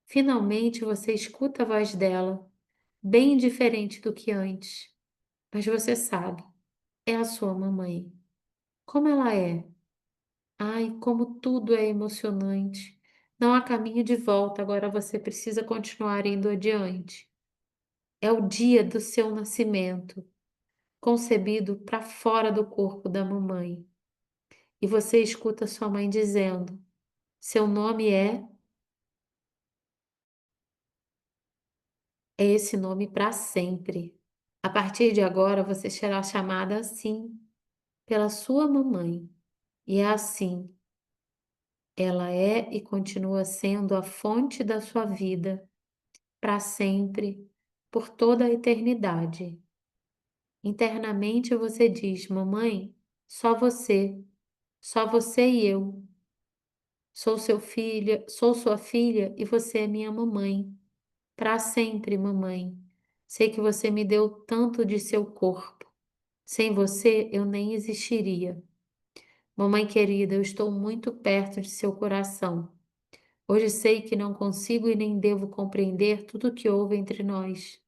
Finalmente você escuta a voz dela, bem diferente do que antes, mas você sabe, é a sua mamãe. Como ela é? Ai, como tudo é emocionante. Não há caminho de volta, agora você precisa continuar indo adiante. É o dia do seu nascimento, concebido para fora do corpo da mamãe. E você escuta sua mãe dizendo: seu nome é esse nome para sempre. A partir de agora você será chamada assim pela sua mamãe. E é assim, ela é e continua sendo a fonte da sua vida para sempre, por toda a eternidade. Internamente você diz: mamãe, só você e eu. Sou sua filha e você é minha mamãe. Para sempre, mamãe. Sei que você me deu tanto de seu corpo. Sem você eu nem existiria. Mamãe querida, eu estou muito perto de seu coração. Hoje sei que não consigo e nem devo compreender tudo o que houve entre nós.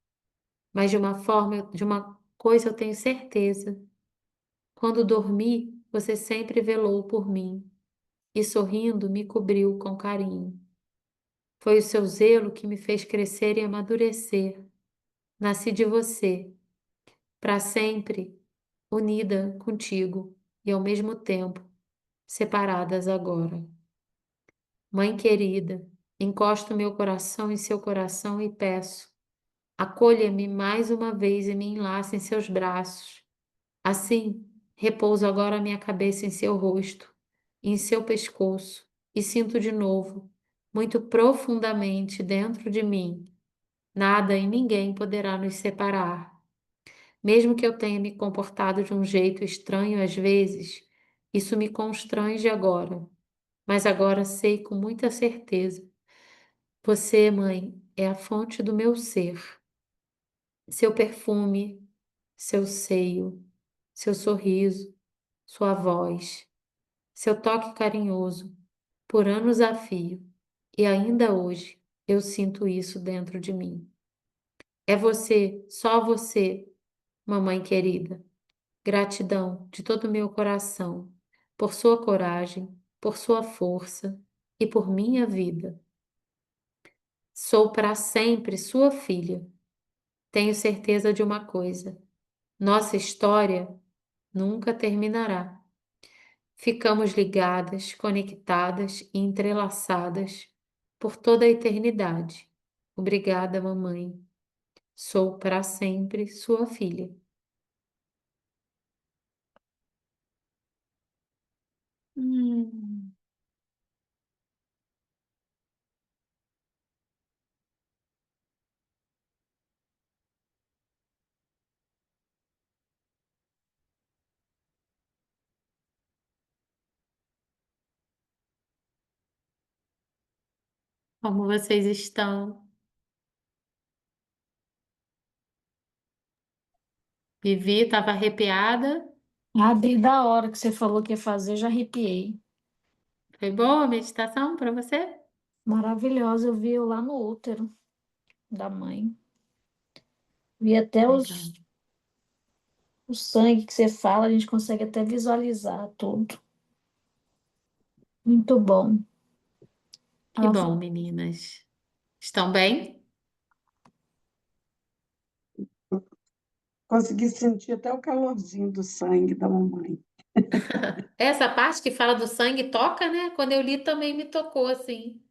Mas de uma coisa eu tenho certeza. Quando dormi, você sempre velou por mim e sorrindo me cobriu com carinho. Foi o seu zelo que me fez crescer e amadurecer. Nasci de você, para sempre unida contigo e ao mesmo tempo separadas agora. Mãe querida, encosto meu coração em seu coração e peço, acolha-me mais uma vez e me enlace em seus braços. Assim, repouso agora minha cabeça em seu rosto, em seu pescoço, e sinto de novo, muito profundamente dentro de mim, nada e ninguém poderá nos separar. Mesmo que eu tenha me comportado de um jeito estranho às vezes, isso me constrange agora, mas agora sei com muita certeza. Você, mãe, é a fonte do meu ser, seu perfume, seu seio, seu sorriso, sua voz, seu toque carinhoso, por anos a fio, e ainda hoje eu sinto isso dentro de mim. É você, só você, mamãe querida. Gratidão de todo o meu coração por sua coragem, por sua força e por minha vida. Sou para sempre sua filha. Tenho certeza de uma coisa: nossa história nunca terminará. Ficamos ligadas, conectadas e entrelaçadas por toda a eternidade. Obrigada, mamãe. Sou para sempre sua filha. Hum, como vocês estão? Vivi, estava arrepiada. Ah, desde a hora que você falou que ia fazer, já arrepiei. Foi boa a meditação para você? Maravilhosa, eu vi eu lá no útero da mãe. Vi até Legal. o sangue que você fala, a gente consegue até visualizar tudo. Muito bom. Que Ela bom, falou, meninas. Estão bem? Consegui sentir até o calorzinho do sangue da mamãe. Essa parte que fala do sangue toca, né? Quando eu li também me tocou assim.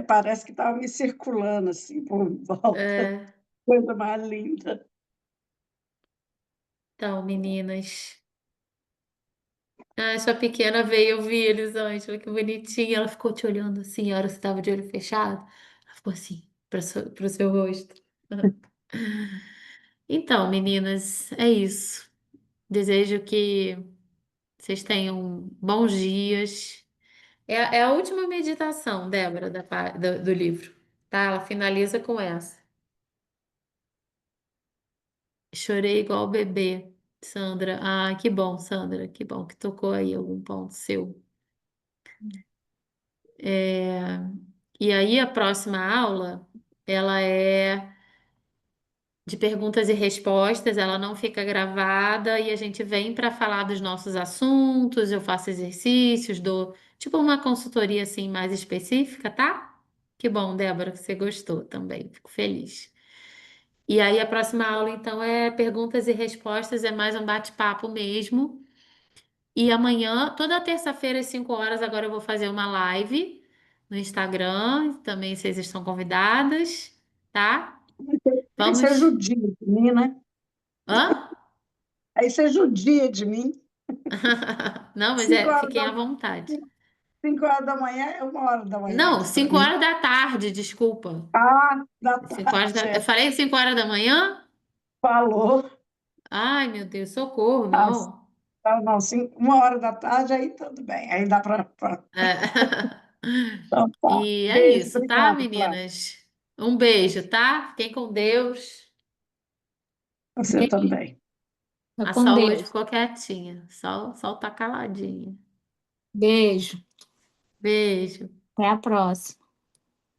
Parece que estava me circulando assim por volta. É, Coisa mais linda. então, meninas. Ah, sua pequena veio, eu vi Elisângela, que bonitinha. Ela ficou te olhando assim, a hora que você estava de olho fechado. Ela ficou assim, para o seu rosto. Então, meninas, é isso. Desejo que vocês tenham bons dias. É a última meditação, Débora, do livro, tá? Ela finaliza com essa. Chorei igual bebê, Sandra. Ah, que bom, Sandra. Que bom que tocou aí algum ponto seu. É, E aí, a próxima aula, ela é de perguntas e respostas, ela não fica gravada e a gente vem para falar dos nossos assuntos, eu faço exercícios, dou tipo uma consultoria assim mais específica, tá? Que bom, Débora, que você gostou também, fico feliz. E aí a próxima aula então é perguntas e respostas, é mais um bate-papo mesmo. E amanhã, toda terça-feira às 5 horas, agora eu vou fazer uma live no Instagram, também vocês estão convidadas, tá? Aí você Vamos. judia de mim, né? Hã? Aí você judia de mim. Não, mas 5 horas fiquem da, à vontade. 5 horas da manhã é 1 hora da manhã Não, aqui para 5 mim. horas da tarde, desculpa. Ah, da 5 horas tarde, Eu falei 5 horas da manhã? falou. Ai, meu Deus, socorro, Ah, não. tá, não, 1 hora da tarde, aí tudo bem. Aí dá para. É. Então, tá. E é Beijo, isso, tá, obrigada, Flávia. meninas? Um beijo, tá? Fiquem com Deus. Você também. fica A com Sol hoje Deus. ficou quietinha. Sol tá caladinha. Beijo. Beijo. Até a próxima.